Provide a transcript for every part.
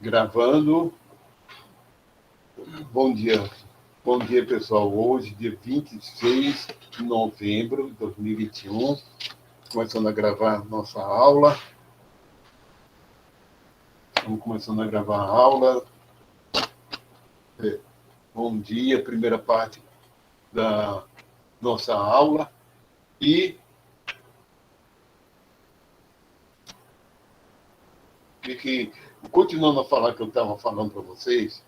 Gravando. Bom dia, pessoal. Hoje, dia 26 de novembro de 2021, começando a gravar nossa aula. Estamos começando a gravar a aula. Bom dia, primeira parte da nossa aula. E continuando a falar que eu estava falando para vocês,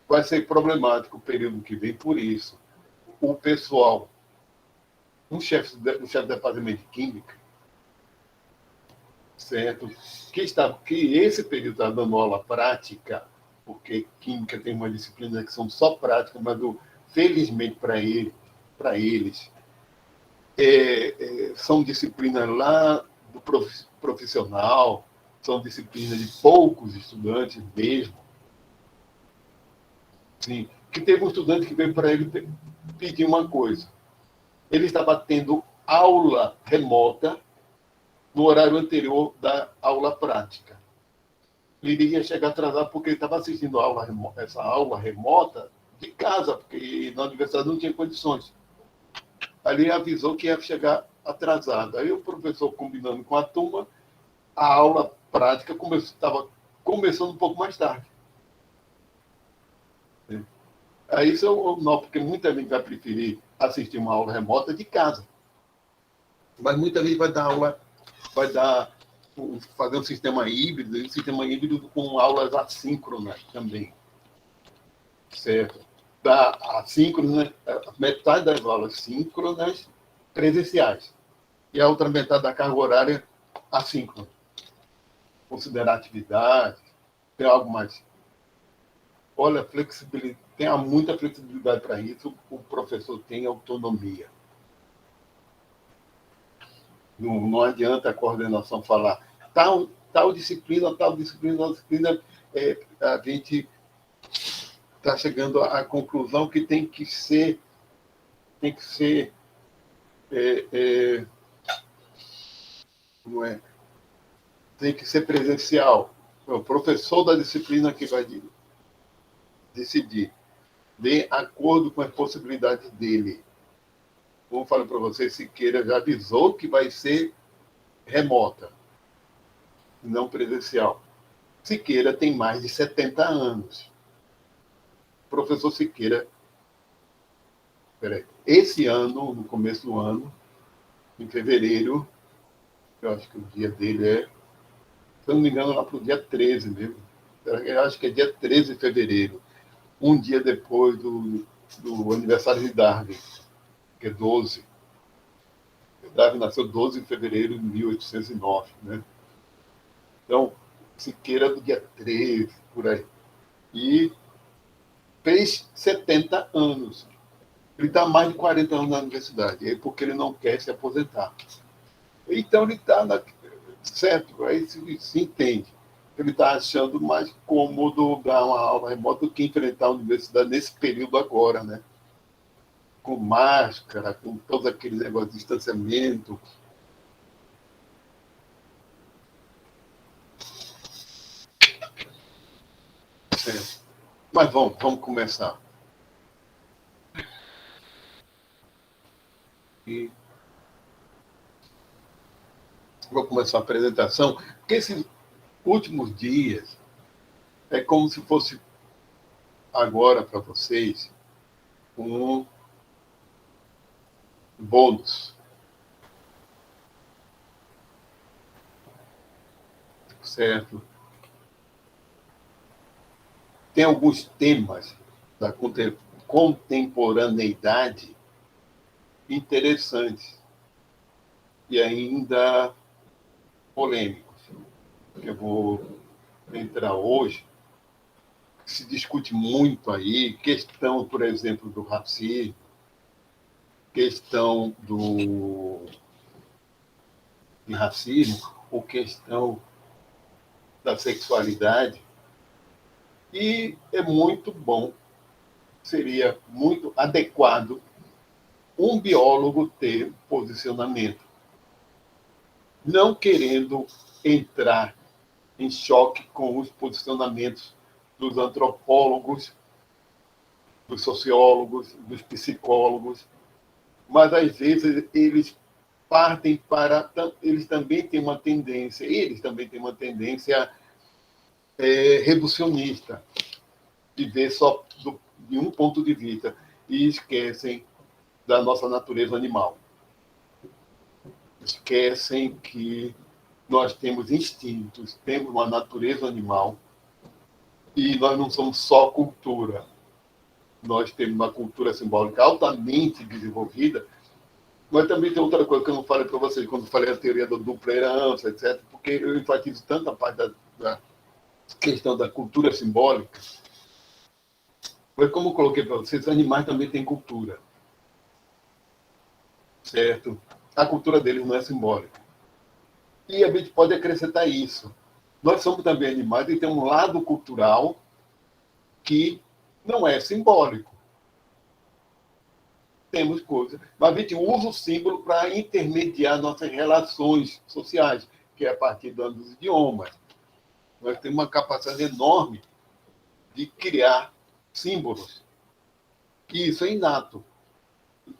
vai ser problemático o período que vem, por isso. O pessoal, o chefe do departamento de Química, certo? Que esse período está dando aula prática, porque Química tem uma disciplina que são só práticas, mas felizmente para eles, são disciplinas lá do profissional, são disciplinas de poucos estudantes mesmo. Sim, que teve um estudante que veio para ele pedir uma coisa. Ele estava tendo aula remota no horário anterior da aula prática. Ele iria chegar atrasado porque ele estava assistindo essa aula remota de casa, porque na universidade não tinha condições. Aí ele avisou que ia chegar atrasado. Aí o professor, combinando com a turma, a aula prática estava começando um pouco mais tarde. Aí isso eu noto, porque muita gente vai preferir assistir uma aula remota de casa. Mas muita gente vai fazer um sistema híbrido com aulas assíncronas também. Certo? Assíncronas, metade das aulas síncronas presenciais e a outra metade da carga horária assíncrona. Considerar atividade, tem algo mais. Olha, flexibilidade, tem muita flexibilidade para isso, o professor tem autonomia. Não adianta a coordenação falar tal disciplina, a gente está chegando à conclusão que tem que ser presencial. É o professor da disciplina que vai decidir, de acordo com as possibilidades dele. Como eu falei para vocês, Siqueira já avisou que vai ser remota, não presencial. Siqueira tem mais de 70 anos. O professor Siqueira, esse ano, no começo do ano, em fevereiro, eu acho que o dia dele se eu não me engano, lá para o dia 13 mesmo. Eu acho que é dia 13 de fevereiro, um dia depois do aniversário de Darwin, que é 12. Darwin nasceu 12 de fevereiro de 1809, né? Então, Siqueira do dia 13, por aí. E fez 70 anos. Ele está mais de 40 anos na universidade, porque ele não quer se aposentar. Então, ele está certo, aí se entende. Ele está achando mais cômodo dar uma aula remota do que enfrentar a universidade nesse período agora, né? Com máscara, com todos aqueles negócios de distanciamento. Certo. Mas vamos começar. E vou começar a apresentação, porque esses últimos dias é como se fosse agora para vocês um bônus. Certo? Tem alguns temas da contemporaneidade interessantes e ainda polêmicos, que eu vou entrar hoje. Se discute muito aí, questão, por exemplo, do racismo, questão de racismo, ou questão da sexualidade, e é muito bom, seria muito adequado um biólogo ter posicionamento, não querendo entrar em choque com os posicionamentos dos antropólogos, dos sociólogos, dos psicólogos, mas às vezes eles partem para... Eles também têm uma tendência reducionista, de ver só de um ponto de vista e esquecem da nossa natureza animal. Esquecem que nós temos instintos, temos uma natureza animal e nós não somos só cultura. Nós temos uma cultura simbólica altamente desenvolvida, mas também tem outra coisa que eu não falei para vocês quando falei a teoria da dupla herança, etc., porque eu enfatizo tanto a parte da questão da cultura simbólica, mas como eu coloquei para vocês, animais também têm cultura, certo? A cultura deles não é simbólica. E a gente pode acrescentar isso. Nós somos também animais e tem um lado cultural que não é simbólico. Temos coisas, mas a gente usa o símbolo para intermediar nossas relações sociais, que é a partir dos idiomas. Nós temos uma capacidade enorme de criar símbolos. E isso é inato.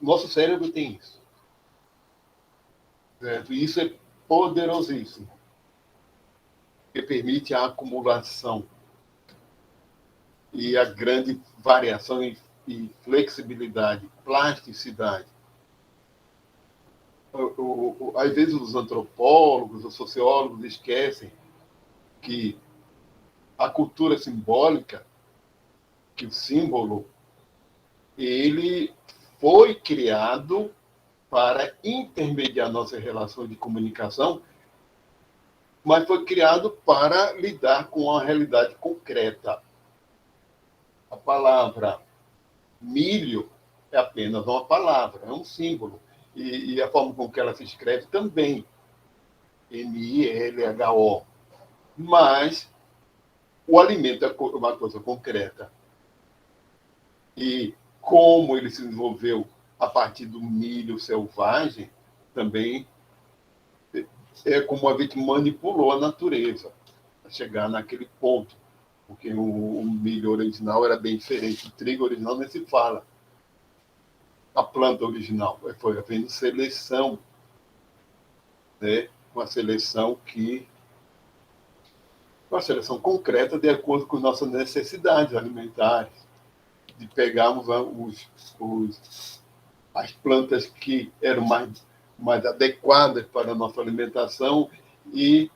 Nosso cérebro tem isso. Certo? E isso é poderosíssimo. Que permite a acumulação e a grande variação e flexibilidade, plasticidade. Às vezes os antropólogos, os sociólogos esquecem que a cultura simbólica, que o símbolo, ele foi criado para intermediar nossas relações de comunicação, mas foi criado para lidar com a realidade concreta. A palavra milho é apenas uma palavra, é um símbolo. E a forma com que ela se escreve também, M-I-L-H-O. Mas o alimento é uma coisa concreta. E como ele se desenvolveu a partir do milho selvagem, também é como a gente manipulou a natureza para chegar naquele ponto. Porque o milho original era bem diferente. O trigo original nem se fala. A planta original foi havendo seleção, né? Uma seleção concreta de acordo com nossas necessidades alimentares, de pegarmos as plantas que eram mais adequadas para a nossa alimentação e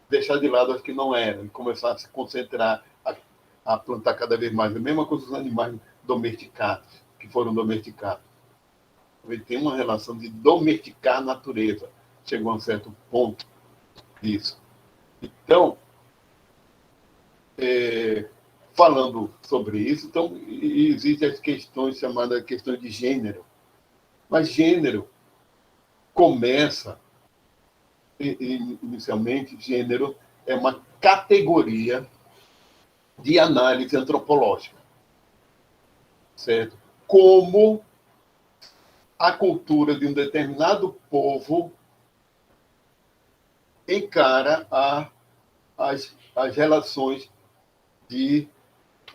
deixar de lado as que não eram, e começar a se concentrar, a plantar cada vez mais. A mesma coisa dos animais domesticados, que foram domesticados. Ele tem uma relação de domesticar a natureza. Chegou a um certo ponto disso. Então, falando sobre isso, então, existem as questões chamadas questões de gênero. Mas gênero começa, inicialmente, gênero é uma categoria de análise antropológica, certo? Como a cultura de um determinado povo encara as relações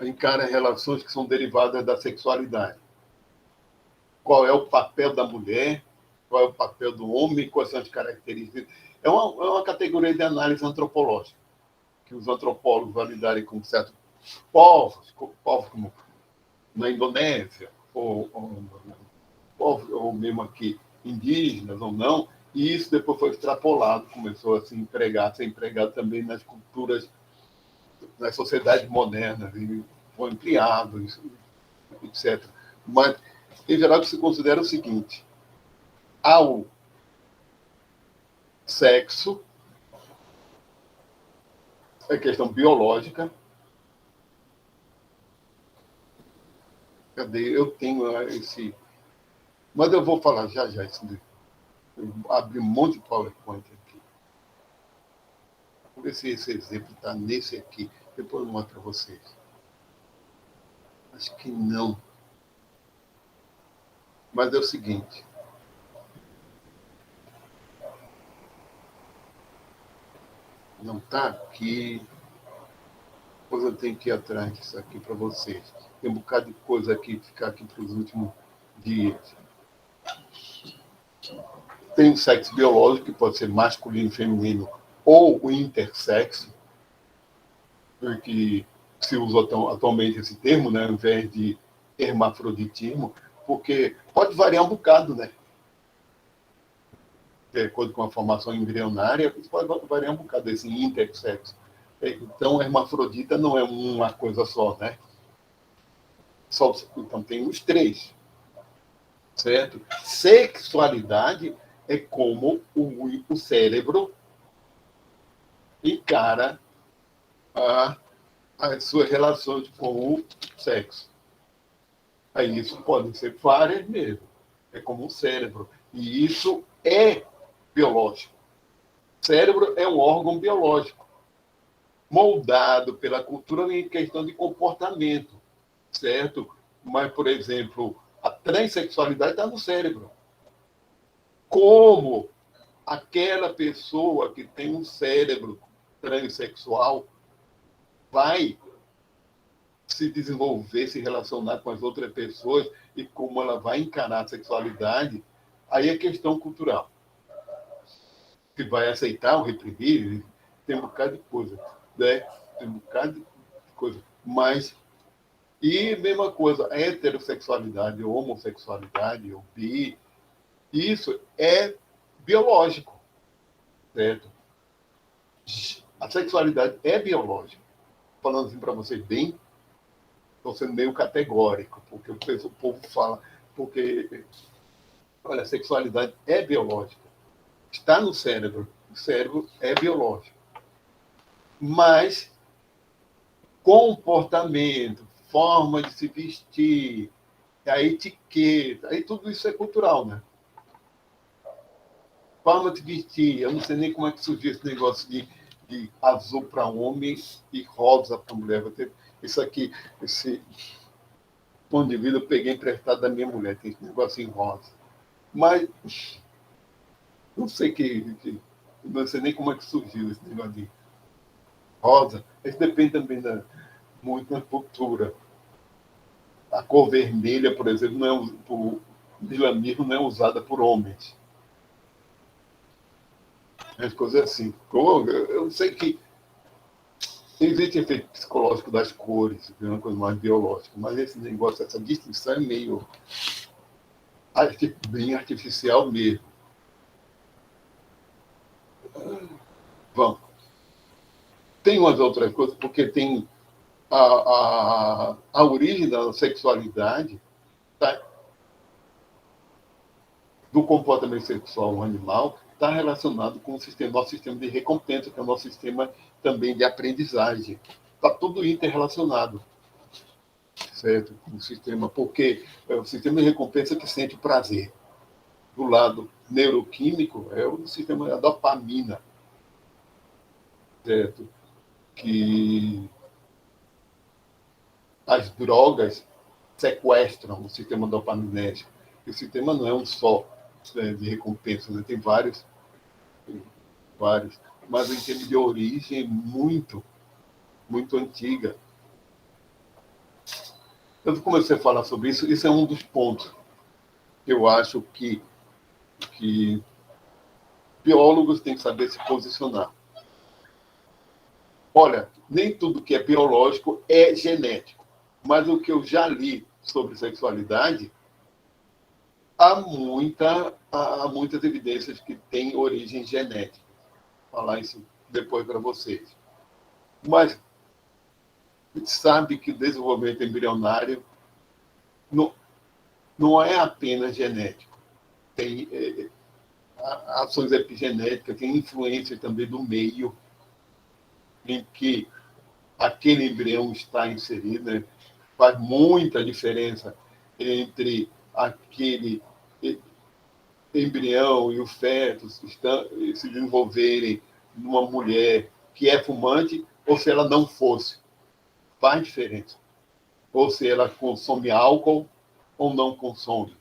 encara relações que são derivadas da sexualidade. Qual é o papel da mulher, qual é o papel do homem, quais são as características. É uma categoria de análise antropológica, que os antropólogos validarem com certos povos como na Indonésia, ou mesmo aqui, indígenas ou não, e isso depois foi extrapolado, começou a ser empregado também nas culturas, nas sociedades modernas, e foi ampliado, etc. Mas, em geral, o que se considera o seguinte: ao sexo, é questão biológica. Cadê? Eu tenho esse... Mas eu vou falar já isso. Eu abri um monte de PowerPoint aqui. Vou ver se esse exemplo está nesse aqui. Depois eu mostro para vocês. Acho que não. Mas é o seguinte. Não está aqui. Depois eu tenho que ir atrás disso aqui para vocês. Tem um bocado de coisa aqui, ficar aqui para os últimos dias. Tem o sexo biológico, que pode ser masculino e feminino, ou o intersexo, que se usa atualmente esse termo, né, ao invés de hermafroditismo, porque pode variar um bocado, né? De acordo com a formação embrionária, pode variar um bocado esse intersexo. Então, hermafrodita não é uma coisa só, né? Então, tem os três, certo? Sexualidade é como o cérebro encara as suas relações com o sexo. Aí isso pode ser várias mesmo. É como o cérebro. E isso é biológico. O cérebro é um órgão biológico, moldado pela cultura em questão de comportamento, certo? Mas, por exemplo, a transexualidade está no cérebro. Como aquela pessoa que tem um cérebro transexual vai se desenvolver, se relacionar com as outras pessoas e como ela vai encarar a sexualidade, aí é questão cultural. Se vai aceitar ou reprimir, tem um bocado de coisa, né? Tem um bocado de coisa. Mas, e mesma coisa, a heterossexualidade, ou homossexualidade, ou bi, isso é biológico, certo? A sexualidade é biológica. Falando assim para vocês bem, estou sendo meio categórico, porque o povo fala, porque, olha, a sexualidade é biológica, está no cérebro, o cérebro é biológico. Mas comportamento, forma de se vestir, a etiqueta, aí tudo isso é cultural, né? Forma de vestir, eu não sei nem como é que surgiu esse negócio de azul para homem e rosa para mulher. Isso aqui, esse ponto de vida eu peguei emprestado da minha mulher, tem esse negócio em rosa. Mas não sei não sei nem como é que surgiu esse negócio de rosa. Isso depende também muito da cultura. A cor vermelha, por exemplo, o milamismo não é usada por homens. As coisas assim. Eu sei que existe efeito psicológico das cores, que é uma coisa mais biológica, mas esse negócio, essa distinção é meio bem artificial mesmo. Vamos. Tem umas outras coisas, porque tem a origem da sexualidade, tá, do comportamento sexual animal está relacionado com nosso sistema de recompensa, que é o nosso sistema também de aprendizagem. Está tudo interrelacionado, certo? O sistema, porque é o sistema de recompensa que sente prazer. Do lado neuroquímico é o sistema da dopamina, certo? Que as drogas sequestram o sistema dopaminérgico. E o sistema não é um só, né, de recompensa, né? Tem vários, mas em termos de origem muito, muito antiga. Eu comecei a falar sobre isso, isso é um dos pontos que eu acho que biólogos têm que saber se posicionar. Olha, nem tudo que é biológico é genético, mas o que eu já li sobre sexualidade, há muitas evidências que têm origem genética. Vou falar isso depois para vocês. Mas a gente sabe que o desenvolvimento embrionário não é apenas genético. Tem ações epigenéticas, tem influência também do meio em que aquele embrião está inserido, né? Faz muita diferença entre aquele embrião e o feto se desenvolverem numa mulher que é fumante ou se ela não fosse. Faz diferença. Ou se ela consome álcool ou não consome.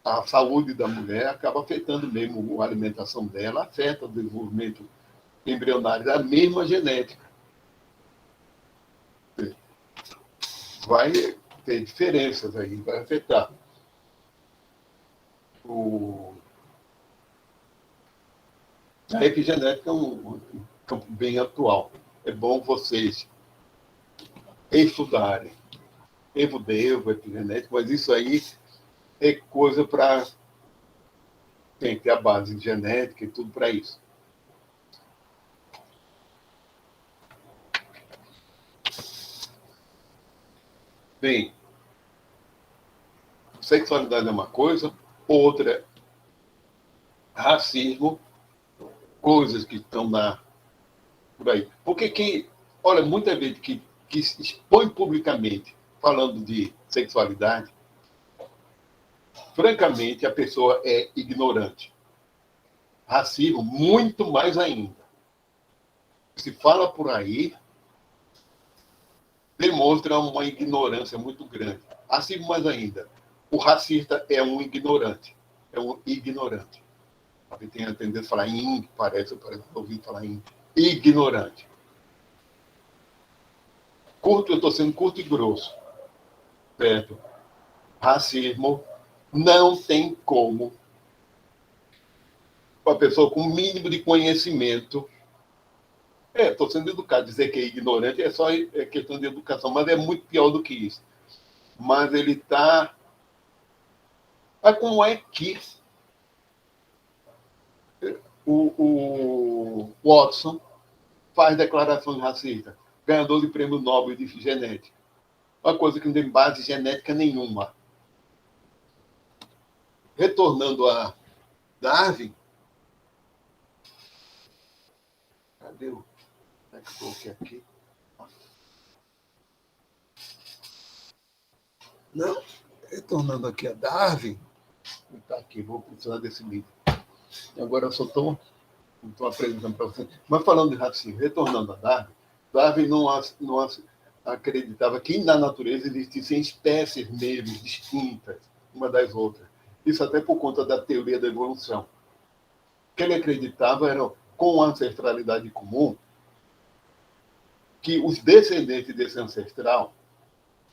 A saúde da mulher acaba afetando mesmo a alimentação dela, afeta o desenvolvimento embrionários, a mesma genética. Vai ter diferenças aí, vai afetar. A epigenética é um campo bem atual. É bom vocês estudarem evo, epigenética, mas isso aí é coisa para tem que ter a base genética e tudo para isso. Bem, sexualidade é uma coisa, outra é racismo, coisas que estão por aí. Porque olha, muita gente que se expõe publicamente falando de sexualidade, francamente, a pessoa é ignorante. Racismo, muito mais ainda. Se fala por aí, demonstra uma ignorância muito grande. Racismo, mais ainda. O racista é um ignorante. É um ignorante. Alguém tem a tendência a falar em, parece ouvir falar em ignorante. Curto, eu estou sendo curto e grosso. Certo? Racismo não tem como uma pessoa com o mínimo de conhecimento. Estou sendo educado. Dizer que é ignorante é só questão de educação, mas é muito pior do que isso. Mas ele está. Mas como é que o Watson faz declarações racistas? Ganhador de prêmio Nobel de genética. Uma coisa que não tem base genética nenhuma. Retornando a Darwin. Cadê o. Como é que eu coloquei aqui? Não, retornando aqui a Darwin. Está aqui, vou precisar desse livro. Agora eu só estou apresentando para vocês. Mas falando de racismo, retornando a Darwin não acreditava que na natureza existissem espécies mesmo distintas uma das outras. Isso até por conta da teoria da evolução. O que ele acreditava era, com a ancestralidade comum, que os descendentes desse ancestral,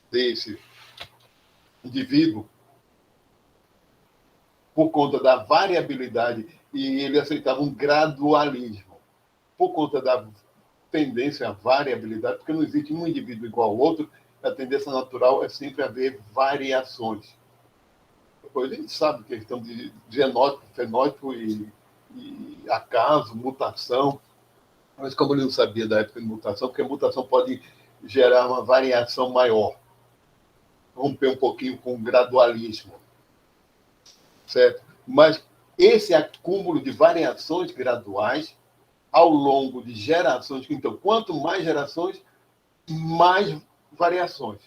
desse indivíduo, por conta da variabilidade, e ele aceitava um gradualismo, por conta da tendência à variabilidade, porque não existe um indivíduo igual ao outro, a tendência natural é sempre haver variações. Depois a gente sabe que a questão de genótipo, fenótipo e acaso, mutação, mas como ele não sabia da época de mutação, porque a mutação pode gerar uma variação maior, romper um pouquinho com o gradualismo, certo? Mas esse acúmulo de variações graduais ao longo de gerações, então, quanto mais gerações, mais variações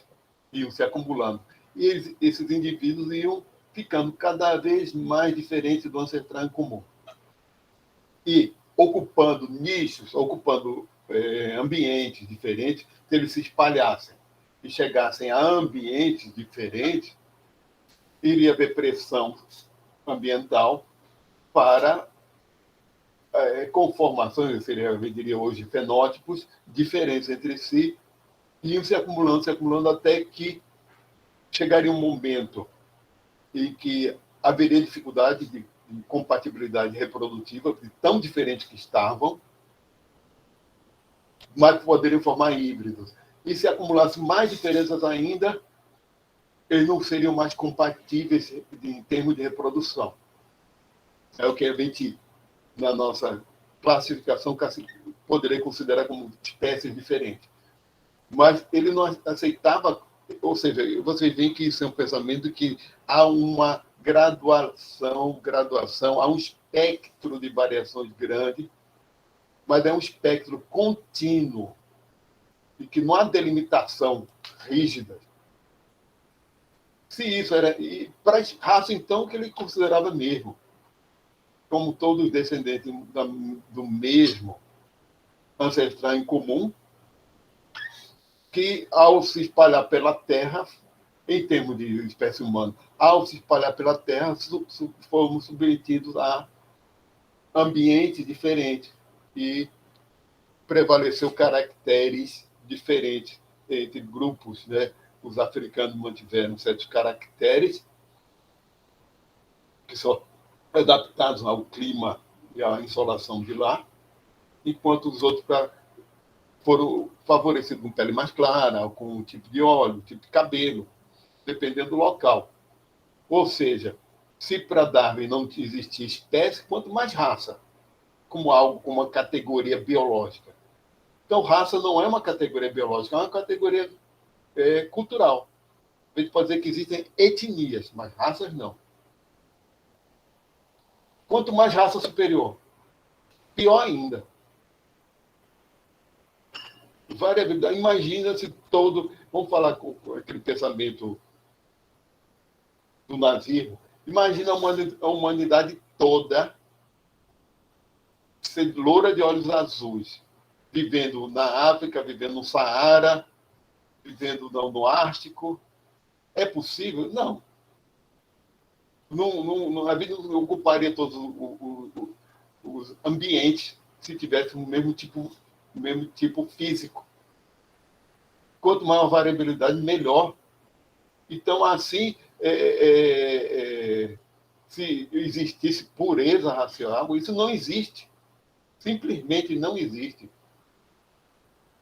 iam se acumulando. E esses indivíduos iam ficando cada vez mais diferentes do ancestral em comum. E ocupando nichos, ocupando ambientes diferentes, se eles se espalhassem e chegassem a ambientes diferentes, iria haver pressão ambiental para conformações, eu diria hoje, fenótipos diferentes entre si, iam se acumulando, até que chegaria um momento em que haveria dificuldade de compatibilidade reprodutiva, de tão diferentes que estavam, mas poderiam formar híbridos. E se acumulasse mais diferenças ainda, eles não seriam mais compatíveis em termos de reprodução. É o que a gente, na nossa classificação, poderia considerar como espécies diferentes. Mas ele não aceitava, ou seja, vocês veem que isso é um pensamento que há uma graduação, há um espectro de variações grande, mas é um espectro contínuo e que não há delimitação rígida. Se isso era... E para a raça, então, que ele considerava mesmo, como todos os descendentes do mesmo ancestral em comum, que, ao se espalhar pela Terra, em termos de espécie humana, ao se espalhar pela Terra, fomos submetidos a ambientes diferentes. E prevaleceu caracteres diferentes entre grupos, né? Os africanos mantiveram certos caracteres que são adaptados ao clima e à insolação de lá, enquanto os outros foram favorecidos com pele mais clara, com um tipo de óleo, um tipo de cabelo, dependendo do local. Ou seja, se para Darwin não existia espécie, quanto mais raça, como algo, como uma categoria biológica. Então, raça não é uma categoria biológica, é uma categoria cultural. A gente pode dizer que existem etnias, mas raças não. Quanto mais raça superior, pior ainda. Variabilidade. Imagina se todo. Vamos falar com aquele pensamento do nazismo. Imagina a humanidade toda ser loura de olhos azuis, vivendo na África, vivendo no Saara, vivendo no Ártico. É possível? Não. A vida não ocuparia todos os ambientes se tivesse o mesmo tipo físico. Quanto maior a variabilidade, melhor. Então, assim, se existisse pureza racial, isso não existe. Simplesmente não existe.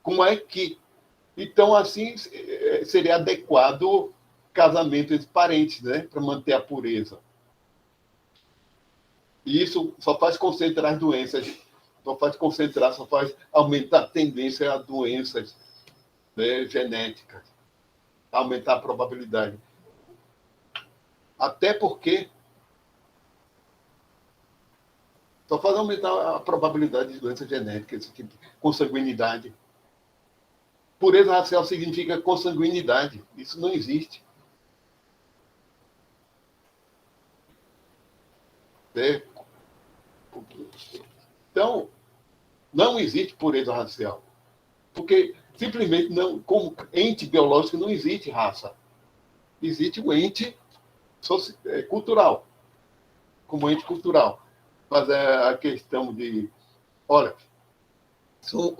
Como é que... Então, assim, seria adequado casamento entre parentes, né? Para manter a pureza. E isso só faz concentrar as doenças, só faz aumentar a tendência a doenças, né, genéticas, aumentar a probabilidade. Até porque só faz aumentar a probabilidade de doença genética, esse tipo de consanguinidade. Pureza racial significa consanguinidade. Isso não existe. Né? Então, não existe pureza racial. Porque simplesmente não, como ente biológico não existe raça. Existe o ente cultural, como ente cultural. Mas é a questão de, olha, são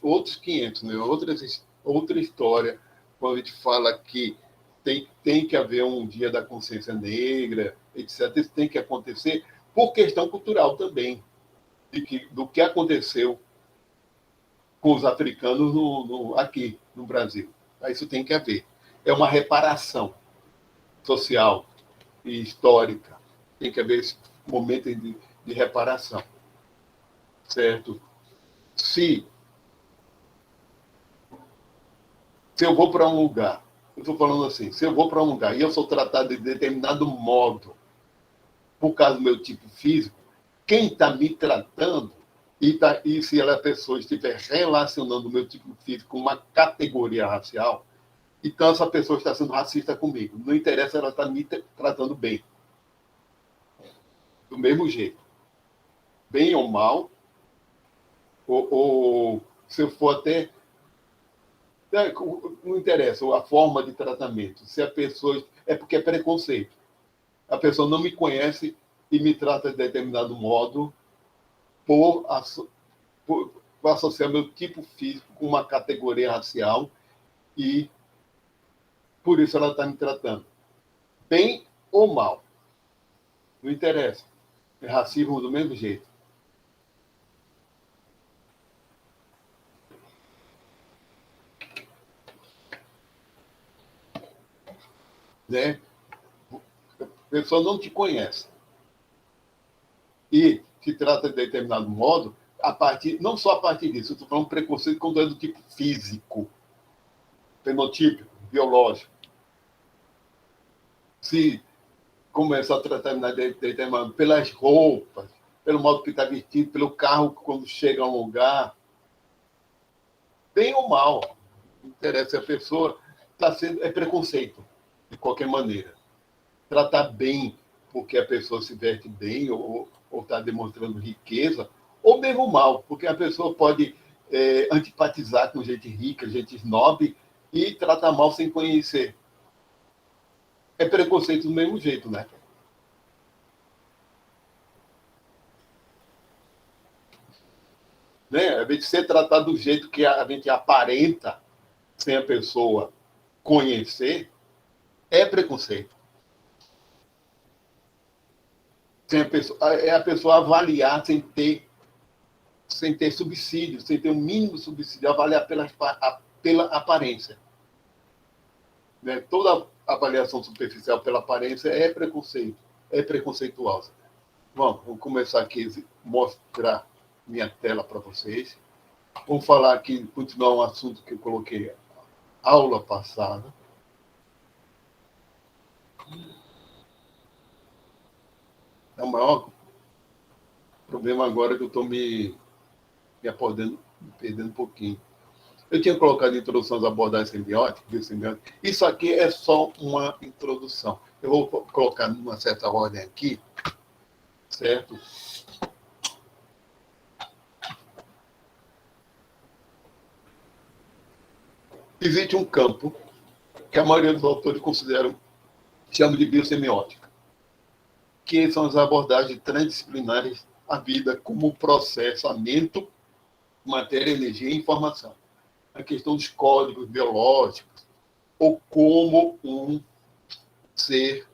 outros 500, né? Outra história, quando a gente fala que tem que haver um dia da consciência negra, etc. Isso tem que acontecer por questão cultural também, do que aconteceu com os africanos aqui no Brasil. Isso tem que haver. É uma reparação social e histórica. Tem que haver esse momento de reparação. Certo? Se eu vou para um lugar, eu estou falando assim, se eu vou para um lugar e eu sou tratado de determinado modo por causa do meu tipo físico, quem está me tratando, e se a pessoa estiver relacionando o meu tipo físico com uma categoria racial, então essa pessoa está sendo racista comigo. Não interessa, ela está me tratando bem. Do mesmo jeito. Bem ou mal, ou se eu for até... Não interessa a forma de tratamento. Se a pessoa... É porque é preconceito. A pessoa não me conhece e me trata de determinado modo por associar meu tipo físico com uma categoria racial e por isso ela está me tratando. Bem ou mal. Não interessa. É racismo do mesmo jeito. Né? A pessoa não te conhece e te trata de determinado modo, não só a partir disso, eu estou falando preconceito quando é do tipo físico, fenotípico, biológico. Se começar a tratar determinado pelas roupas, pelo modo que está vestido, pelo carro quando chega a um lugar, bem ou mal, não interessa, a pessoa está sendo... É preconceito, de qualquer maneira. Tratar bem porque a pessoa se veste bem ou está demonstrando riqueza, ou mesmo mal, porque a pessoa pode antipatizar com gente rica, gente snob, e tratar mal sem conhecer. É preconceito do mesmo jeito, né? né? Às vezes ser tratado do jeito que a gente aparenta, sem a pessoa conhecer, é preconceito. É a pessoa avaliar sem ter subsídio, sem ter um mínimo subsídio, avaliar pela aparência. Né? Toda avaliação superficial pela aparência é preconceito, é preconceituosa. Bom, vou começar aqui a mostrar minha tela para vocês. Vamos falar aqui, continuar um assunto que eu coloquei aula passada. O maior problema agora é que eu estou me perdendo um pouquinho. Eu tinha colocado introdução às abordagens semióticas, isso aqui é só uma introdução. Eu vou colocar numa certa ordem aqui, certo? Existe um campo que a maioria dos autores chamam de biosemiótica, que são as abordagens transdisciplinares à vida como processamento, matéria, energia e informação. A questão dos códigos biológicos, ou como um ser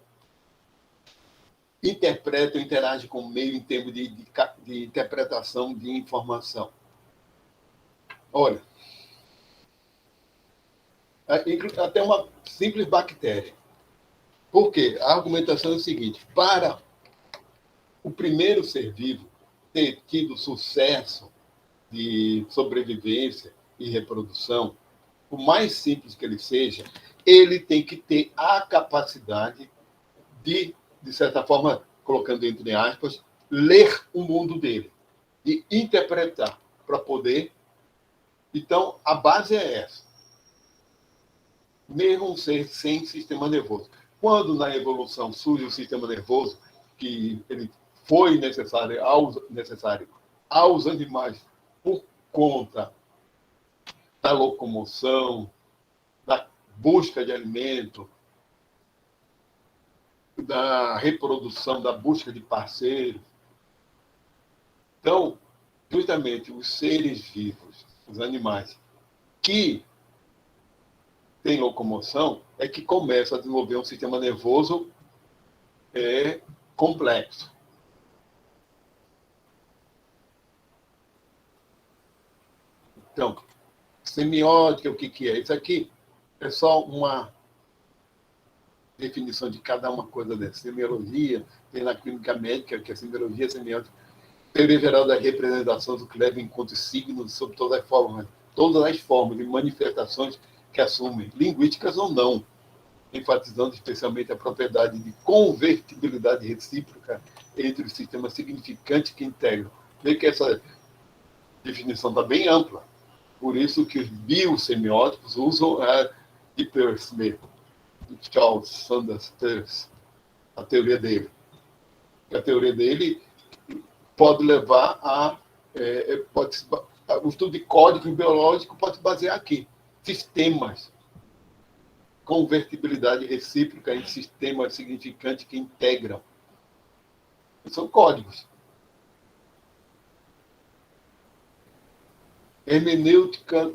interpreta ou interage com o meio em termos de interpretação de informação. Olha, até uma simples bactéria. Por quê? A argumentação é o seguinte: para o primeiro ser vivo ter tido sucesso de sobrevivência e reprodução, por mais simples que ele seja, ele tem que ter a capacidade de certa forma, colocando entre aspas, ler o mundo dele, de interpretar para poder. Então, a base é essa. Mesmo um ser sem sistema nervoso. Quando na evolução surge o sistema nervoso, que ele foi necessário aos animais por conta da locomoção, da busca de alimento, da reprodução, da busca de parceiros. Então, justamente os seres vivos, os animais, que têm locomoção, é que começam a desenvolver um sistema nervoso complexo. Então, semiótica, o que é? Isso aqui é só uma definição de cada uma coisa dessa. Semiologia, tem na clínica médica, que é semiologia, semiótica, teoria geral das representações, o que leva em conta os signos sobre todas as formas de manifestações que assumem, linguísticas ou não, enfatizando especialmente a propriedade de convertibilidade recíproca entre os sistemas significantes que integram. Vê que essa definição está bem ampla. Por isso que os biosemióticos usam a de Peirce mesmo, de Charles Sanders Peirce, a teoria dele. A teoria dele pode levar o estudo de código biológico pode se basear aqui. Sistemas. Convertibilidade recíproca em sistemas significantes que integram. São códigos. Hermenêutica,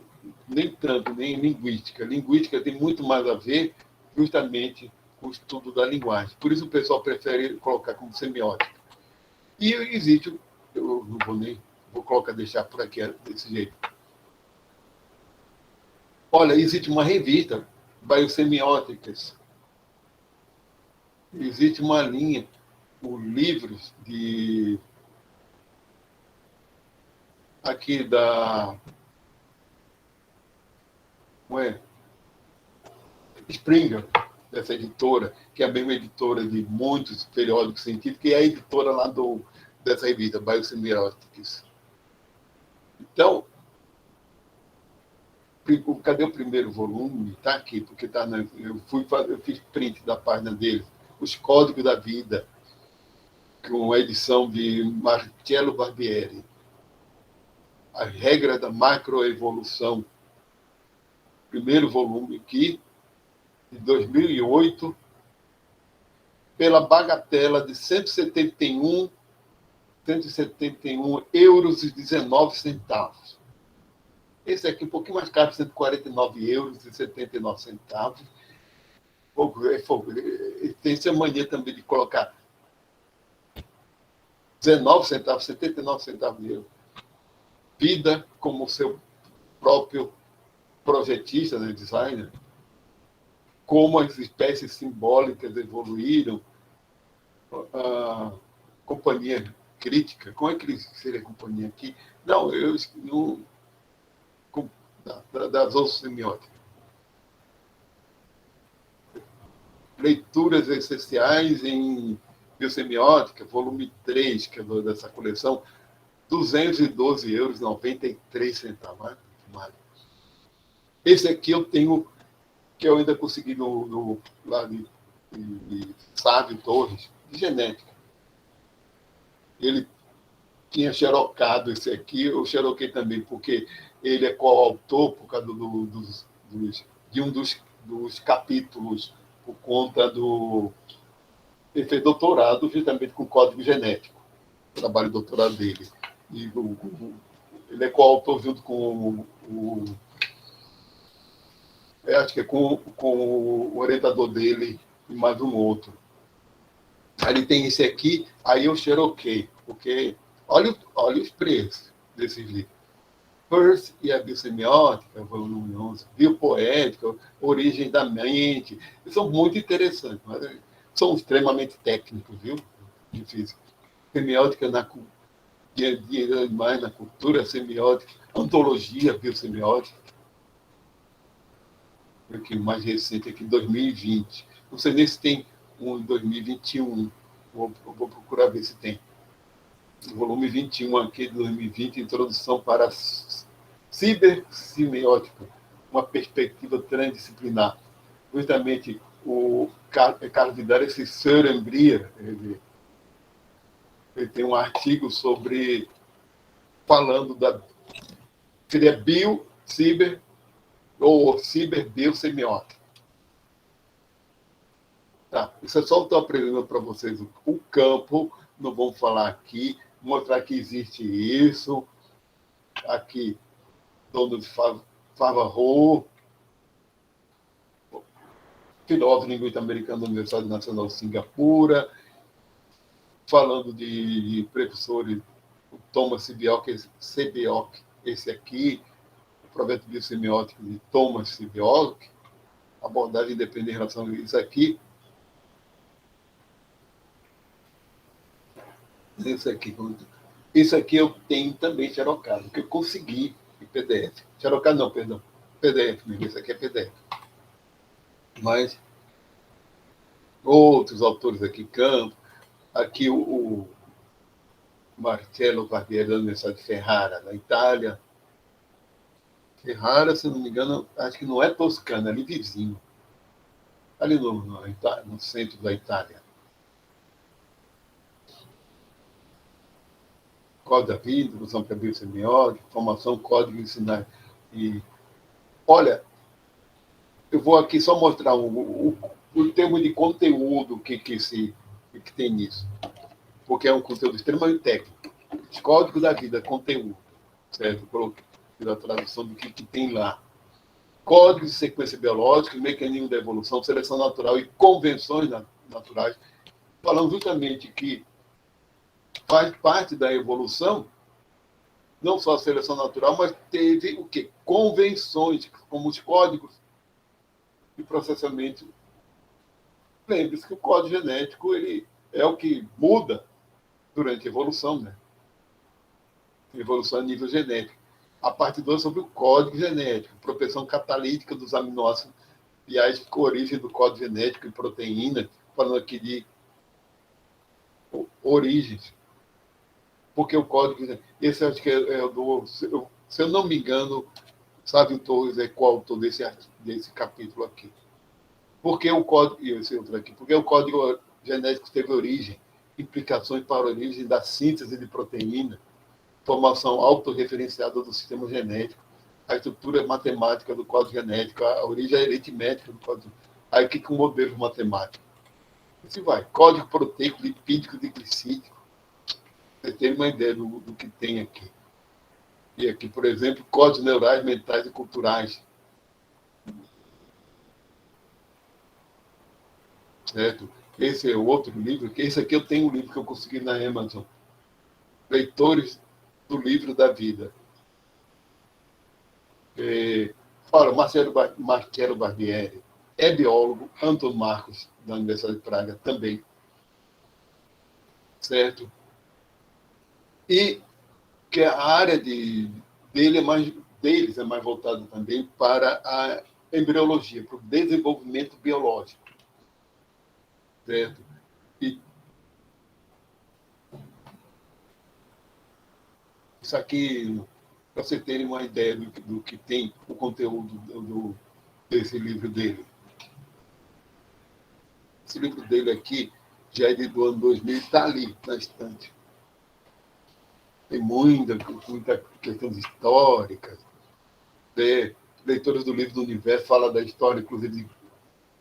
nem tanto, nem linguística. Linguística tem muito mais a ver justamente com o estudo da linguagem. Por isso o pessoal prefere colocar como semiótica. E existe, eu não vou nem, deixar por aqui desse jeito. Olha, existe uma revista, Biosemióticas. Existe uma linha, os livros aqui da Springer, dessa editora, que é a mesma editora de muitos periódicos científicos, e é a editora lá dessa revista, Biosemióticas. Então, cadê o primeiro volume? Está aqui, porque eu fiz print da página dele. Os Códigos da Vida, com a edição de Marcello Barbieri. A Regra da Macroevolução. Primeiro volume aqui, de 2008, pela bagatela de R$ 171 171,19 euros. Esse aqui um pouquinho mais caro, 149,79 euros. Ele tem essa mania também de colocar 19 centavos, 79 centavos de euro. Vida como seu próprio projetista, né, designer, como as espécies simbólicas evoluíram, a companhia crítica, como é que seria a companhia aqui? Não, das outras semióticas. Leituras essenciais em biosemiótica, volume 3, que é dessa coleção, 212,93 euros. Esse aqui eu tenho, que eu ainda consegui lá de Sávio Torres, de genética. Ele tinha xerocado esse aqui, eu xeroquei também, porque ele é coautor por causa de um dos capítulos, por conta do... Ele fez doutorado justamente com código genético, o trabalho de doutorado dele. E ele é coautor junto com acho que é com o orientador dele e mais um outro. Aí ele tem esse aqui, aí eu xeroquei, porque olha os preços desses livros. Peirce e a Biosemiótica, volume 11, Biopoética, Origem da Mente, são muito interessantes, mas são extremamente técnicos, viu? Difícil. Semiótica mais na cultura, semiótica, ontologia biosemiótica, aqui mais recente, aqui em 2020. Não sei nem se tem um em 2021. Vou procurar ver se tem. O volume 21 aqui de 2020, Introdução para a Cibersemiótica, uma perspectiva transdisciplinar. Justamente o Carlos Vidal, esse Søren Brier, ele tem um artigo sobre, falando seria ciber ou ciberbiosemiótica. Tá? Isso é só eu estou apresentando para vocês o campo, não vamos falar aqui, mostrar que existe isso. Aqui, Donald Favarro, filósofo linguista americano da Universidade Nacional de Singapura, falando de precursores, o Thomas Sebeok, esse aqui, o projeto biosemiótico de Thomas Sebeok, abordagem independente em relação a isso aqui. Isso aqui eu tenho também xerocado, que eu consegui em PDF. Xerocado não, perdão. PDF mesmo, isso aqui é PDF. Mas outros autores aqui, Campo, aqui o Marcello Barbieri, da Universidade de Ferrara, na Itália. Ferrara, se não me engano, acho que não é Toscana, é ali vizinho. Ali no centro da Itália. Código da Vida, Introdução para a Biosemiótica, Formação, Código de Sinais. E, olha, eu vou aqui só mostrar o termo de conteúdo que tem nisso. Porque é um conteúdo extremamente técnico. Código da Vida, conteúdo. Certo? Coloquei a tradução do que tem lá. Código de sequência biológica, mecanismo da evolução, seleção natural e convenções naturais. Falando justamente que faz parte da evolução, não só a seleção natural, mas teve o quê? Convenções, como os códigos de processamento. Lembre-se que o código genético ele é o que muda durante a evolução, né? Evolução a nível genético. A parte 2 sobre o código genético, propensão catalítica dos aminoácidos e a origem do código genético e proteína, falando aqui de origens. Porque o código, esse acho que é do, se eu não me engano, Sávio Torres é coautor desse capítulo aqui. Porque o código, e esse outro aqui, porque o código genético teve origem, implicações para a origem da síntese de proteína, formação autorreferenciada do sistema genético, a estrutura matemática do código genético, a origem aritmética do código. Aí que com modelos matemáticos. Assim vai. Código proteico, lipídico, de glicídico. Você tem uma ideia do que tem aqui. E aqui, por exemplo, códigos neurais, mentais e culturais. Certo? Esse é outro livro. Esse aqui eu tenho um livro que eu consegui na Amazon. Leitores do Livro da Vida. Olha, Marcelo Barbieri é biólogo, Antônio Marcos, da Universidade de Praga, também. Certo? E que a área deles é mais voltada também para a embriologia, para o desenvolvimento biológico. Certo? E isso aqui, para você terem uma ideia do que tem o conteúdo desse livro dele. Esse livro dele aqui já é do ano 2000 e está ali, na estante. Tem muita questões históricas. Leitores do Livro do Universo fala da história, inclusive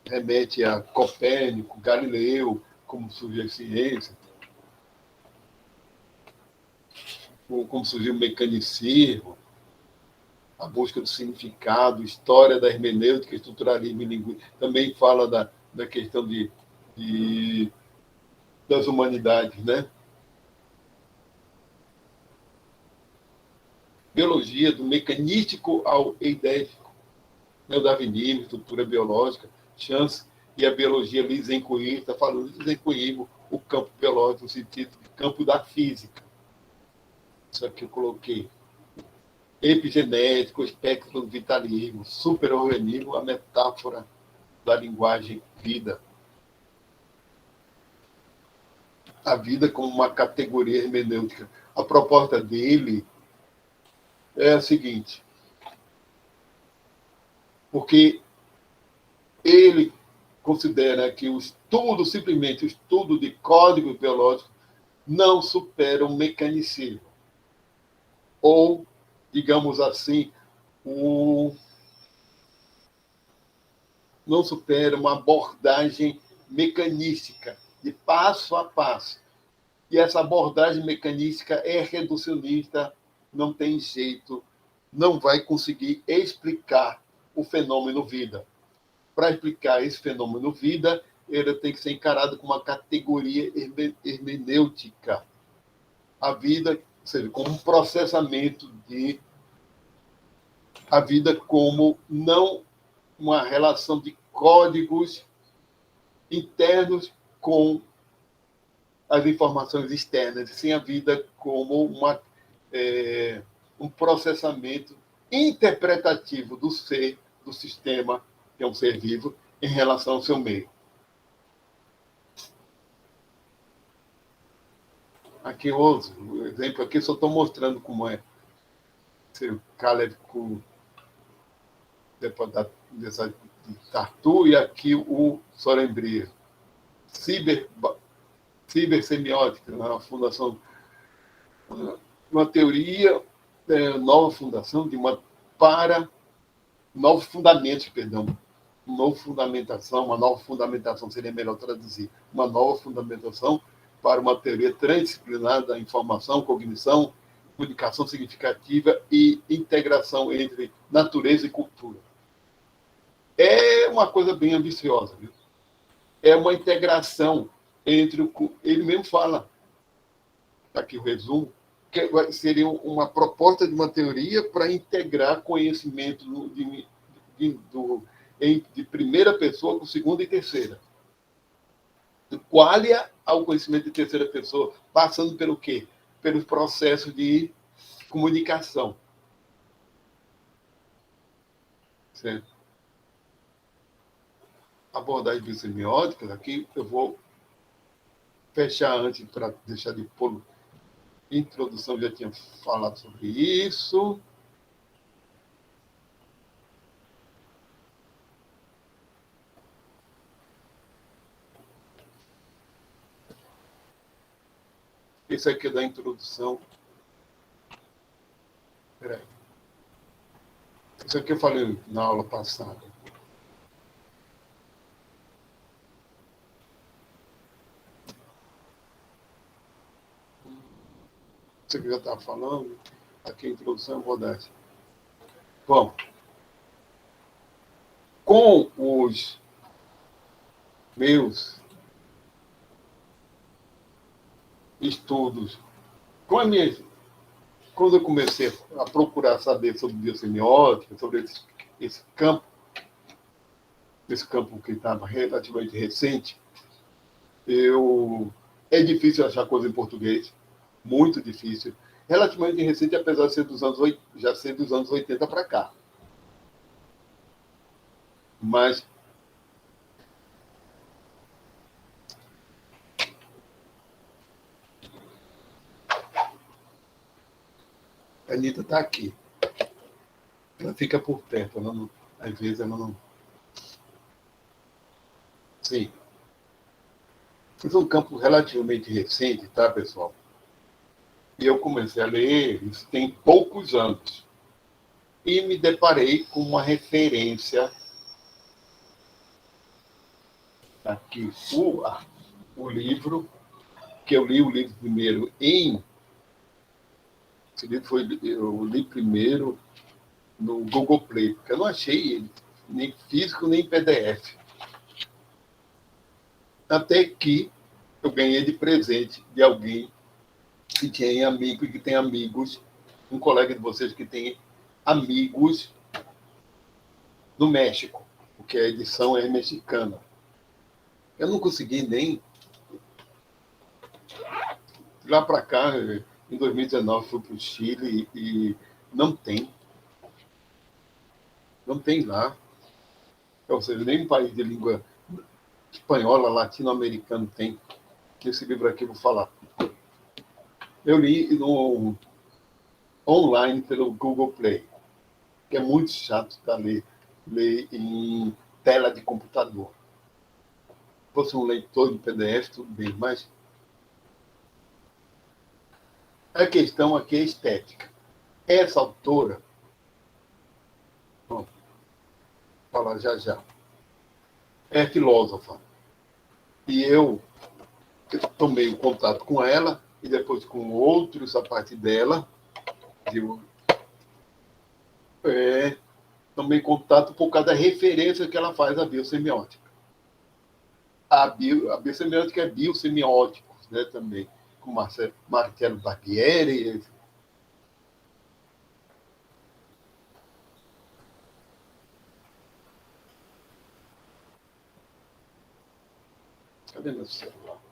remete a Copérnico, Galileu, como surgiu a ciência, como surgiu o mecanicismo, a busca do significado, história da hermenêutica, estruturalismo e linguística. Também fala da questão das humanidades, né? Biologia, do mecanístico ao eidético, né? O darwinismo, estrutura biológica, chance, e a biologia Lysenkoïr, está falando de Lysenkoïr, o campo biológico, no sentido de campo da física. Isso aqui eu coloquei. Epigenético, espectro do vitalismo, superorganismo, a metáfora da linguagem vida. A vida como uma categoria hermenêutica. A proposta dele é a seguinte, porque ele considera que simplesmente o estudo de códigos biológicos não supera o mecanicismo. Ou, digamos assim, não supera uma abordagem mecanística, de passo a passo. E essa abordagem mecanística é reducionista, não tem jeito, não vai conseguir explicar o fenômeno vida. Para explicar esse fenômeno vida, ele tem que ser encarado como uma categoria hermenêutica. A vida, ou seja, como um processamento a vida como não uma relação de códigos internos com as informações externas, sim a vida como um processamento interpretativo do ser, do sistema, que é um ser vivo, em relação ao seu meio. Aqui outro exemplo, aqui só estou mostrando como é. O Caleb com deputado de Tartu, e aqui o Sorembria. Cibersemiótica, na fundação, uma teoria, nova fundação de novos fundamentos, perdão, uma nova fundamentação seria melhor traduzir, uma nova fundamentação para uma teoria transdisciplinar da informação, cognição, comunicação significativa e integração entre natureza e cultura. É uma coisa bem ambiciosa, viu? É uma integração entre ele mesmo fala, aqui o resumo, que seria uma proposta de uma teoria para integrar conhecimento de primeira pessoa com segunda e terceira. Do qualia ao conhecimento de terceira pessoa, passando pelo quê? Pelos processos de comunicação. Certo? Abordagem biosemiótica, aqui eu vou fechar antes para deixar de pôr. Introdução, já tinha falado sobre isso. Esse aqui é da introdução. Espera aí. Isso aqui eu falei na aula passada. Você que já está falando, aqui a introdução eu vou dar. Bom, com os meus estudos, com a minha, quando eu comecei a procurar saber sobre biosemiótica, sobre esse campo que estava relativamente recente, é difícil achar coisa em português, muito difícil. Relativamente recente, apesar de ser já ser dos anos 80 para cá. Mas a Anitta está aqui. Ela fica por perto. Ela não, às vezes ela não... Sim. Isso é um campo relativamente recente, tá, pessoal? E eu comecei a ler, isso tem poucos anos. E me deparei com uma referência aqui, o livro, que eu li o livro primeiro esse livro eu li primeiro no Google Play, porque eu não achei ele, nem físico, nem PDF. Até que eu ganhei de presente de alguém que tem amigo e que tem amigos, um colega de vocês que tem amigos no México, porque a edição é mexicana. Eu não consegui nem... Lá para cá, em 2019, fui para o Chile e não tem. Não tem lá. Ou seja, nem um país de língua espanhola, latino-americano tem. Esse livro aqui eu vou falar. Eu li online pelo Google Play, que é muito chato para ler em tela de computador. Se fosse um leitor de PDF, tudo bem, mas a questão aqui é estética. Essa autora, vou falar já, é filósofa. E eu tomei o contato com ela e depois com outros a partir dela. Tomei contato por causa da referência que ela faz à biosemiótica. A biosemiótica é biosemióticos, né, também, com Marcelo Barbieri. Cadê meu celular?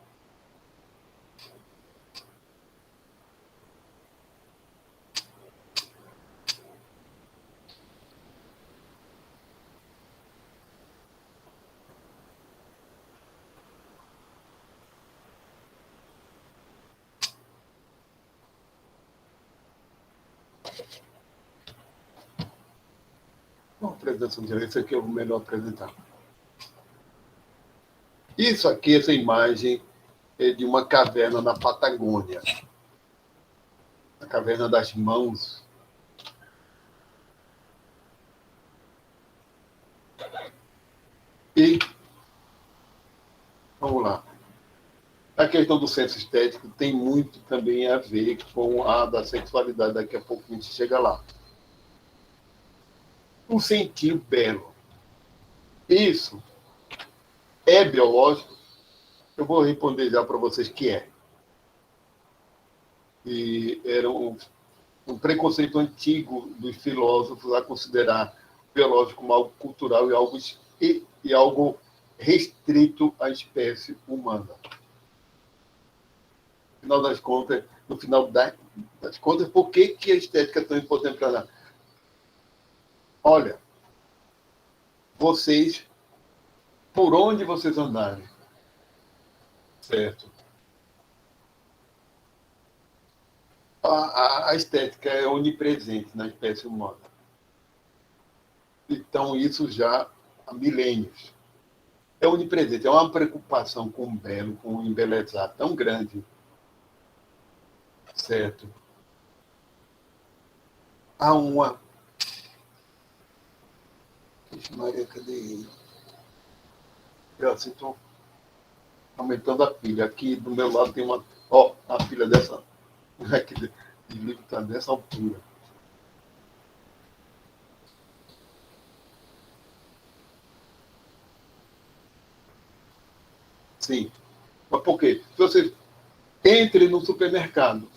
Uma apresentação de isso aqui é o melhor apresentar. Isso aqui, essa imagem é de uma caverna na Patagônia. A Caverna das Mãos. E, vamos lá, a questão do senso estético tem muito também a ver com a da sexualidade, daqui a pouco a gente chega lá. O sentir belo. Isso é biológico? Eu vou responder já para vocês que é. E era um preconceito antigo dos filósofos a considerar o biológico como algo cultural e algo restrito à espécie humana. No final das contas, por que a estética é tão importante para nós? Olha, vocês, por onde vocês andarem, certo? A estética é onipresente na espécie humana. Então, isso já há milênios. É onipresente, é uma preocupação com o belo, com o embelezar tão grande, certo? Há uma... Maria, cadê ele? Eu estou aumentando a pilha. Aqui do meu lado tem uma... a pilha dessa... O livro está nessa altura. Sim. Mas por quê? Se você entre no supermercado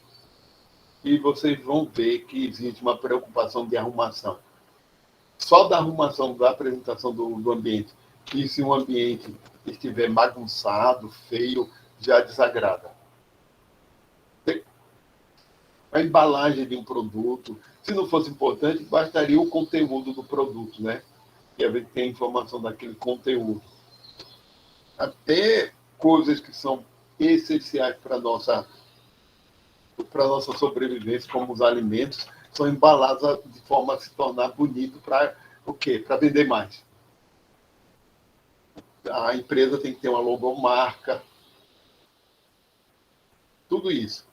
e vocês vão ver que existe uma preocupação de arrumação. Só da arrumação, da apresentação do ambiente. E se um ambiente estiver bagunçado, feio, já desagrada. A embalagem de um produto, se não fosse importante, bastaria o conteúdo do produto, né? E a gente tem a informação daquele conteúdo. Até coisas que são essenciais para a nossa sobrevivência, como os alimentos, são embalados de forma a se tornar bonito para o quê? Para vender mais. A empresa tem que ter uma logomarca, tudo isso.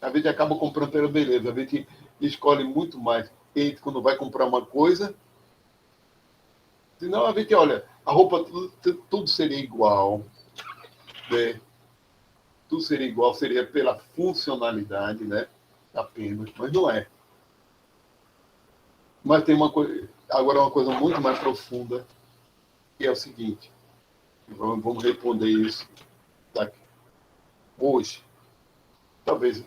A gente acaba comprando pela beleza, a gente escolhe muito mais quando vai comprar uma coisa. Senão a gente, olha, a roupa, tudo seria igual, né? Tudo seria igual, seria pela funcionalidade, né? Apenas, mas não é. Mas tem uma coisa, agora uma coisa muito mais profunda, que é o seguinte, vamos responder isso daqui. Hoje, talvez,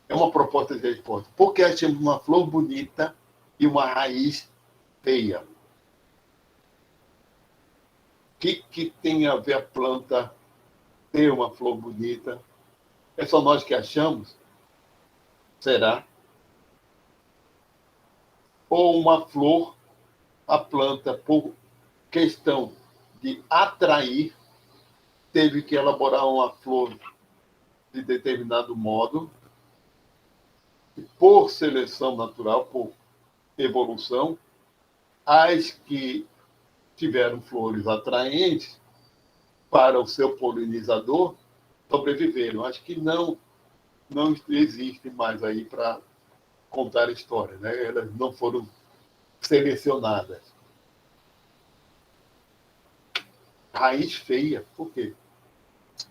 é uma proposta de resposta. Por que achamos uma flor bonita e uma raiz feia? O que tem a ver a planta ter uma flor bonita? É só nós que achamos? Será? Ou uma flor, a planta, por questão de atrair, teve que elaborar uma flor de determinado modo, e por seleção natural, por evolução, as que tiveram flores atraentes para o seu polinizador sobreviveram. Acho que não existe mais aí para contar a história, né? Elas não foram selecionadas. Raiz feia, por quê?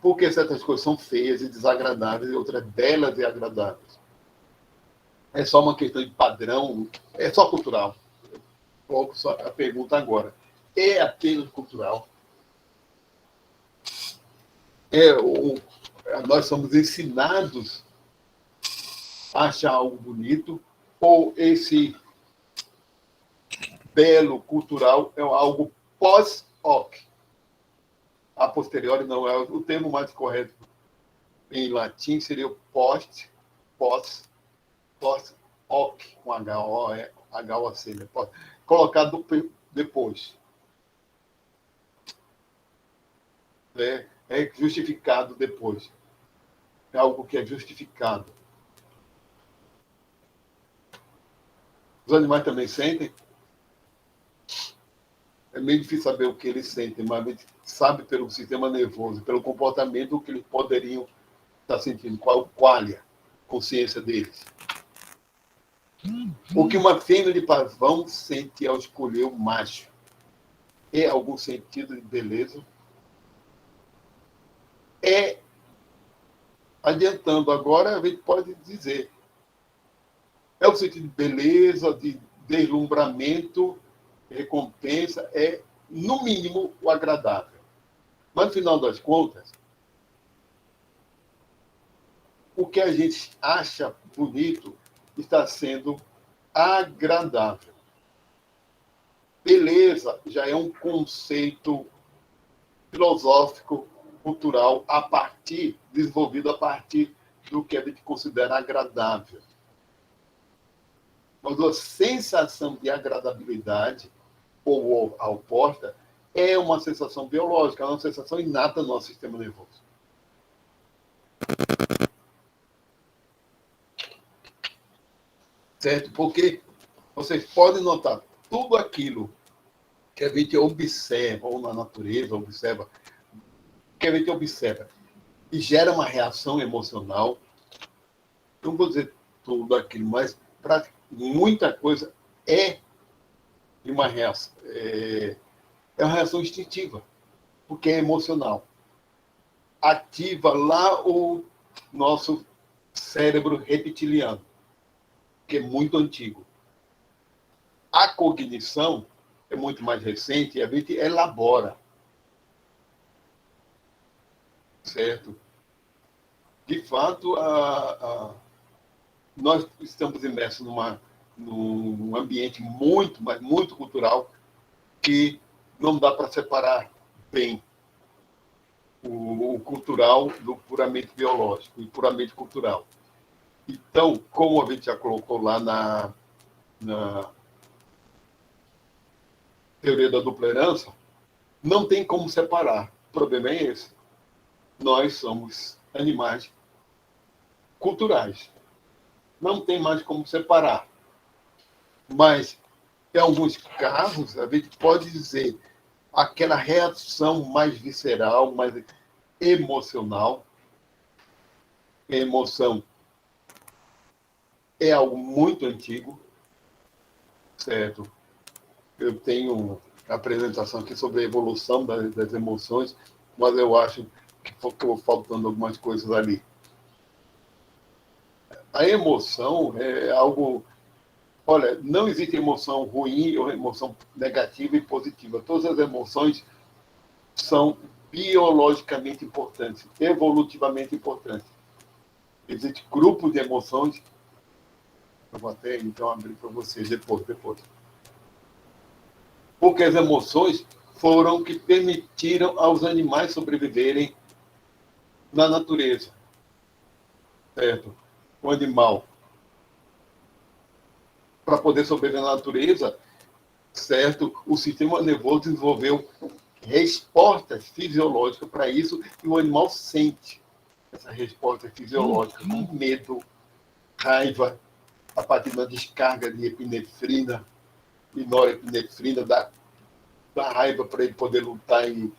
Porque certas coisas são feias e desagradáveis e outras belas e agradáveis. É só uma questão de padrão, é só cultural. Coloco só a pergunta agora. É apenas cultural? Nós somos ensinados a achar algo bonito, ou esse belo cultural é algo pós-hoc? A posteriori não é o termo mais correto em latim, seria o pós-hoc, com H-O-C, né? Colocado depois. É justificado depois. É algo que é justificado. Os animais também sentem? É meio difícil saber o que eles sentem, mas a gente sabe pelo sistema nervoso, pelo comportamento, o que eles poderiam estar sentindo, qual a consciência deles. O que uma fêmea de pavão sente ao escolher o macho? É algum sentido de beleza? Adiantando agora, a gente pode dizer, é o sentido de beleza, de deslumbramento, recompensa, é, no mínimo, o agradável. Mas, no final das contas, o que a gente acha bonito está sendo agradável. Beleza já é um conceito filosófico, cultural, desenvolvido a partir do que a gente considera agradável. Mas a sensação de agradabilidade, ou a oposta, é uma sensação biológica, é uma sensação inata no nosso sistema nervoso. Certo? Porque vocês podem notar tudo aquilo que a gente observa, ou na natureza, que a gente observa e gera uma reação emocional. Não vou dizer tudo aquilo, mas muita coisa é uma reação, uma reação instintiva, porque é emocional. Ativa lá o nosso cérebro reptiliano, que é muito antigo. A cognição é muito mais recente e a gente elabora. Certo? De fato, nós estamos imersos num ambiente muito, mas muito cultural, que não dá para separar bem o cultural do puramente biológico e puramente cultural. Então, como a gente já colocou lá na teoria da dupla herança, não tem como separar. O problema é esse. Nós somos animais culturais. Não tem mais como separar. Mas, em alguns casos, a gente pode dizer aquela reação mais visceral, mais emocional. A emoção é algo muito antigo, certo? Eu tenho apresentação aqui sobre a evolução das emoções, mas eu acho que ficou faltando algumas coisas ali. A emoção é algo... Olha, não existe emoção ruim ou emoção negativa e positiva. Todas as emoções são biologicamente importantes, evolutivamente importantes. Existe grupo de emoções. Eu vou até então abrir para vocês depois. Porque as emoções foram que permitiram aos animais sobreviverem na natureza. Certo? O animal, para poder sobreviver na natureza, certo? O sistema nervoso desenvolveu respostas fisiológicas para isso e o animal sente essa resposta fisiológica com medo, raiva, a partir da descarga de epinefrina e norepinefrina, da raiva para ele poder lutar e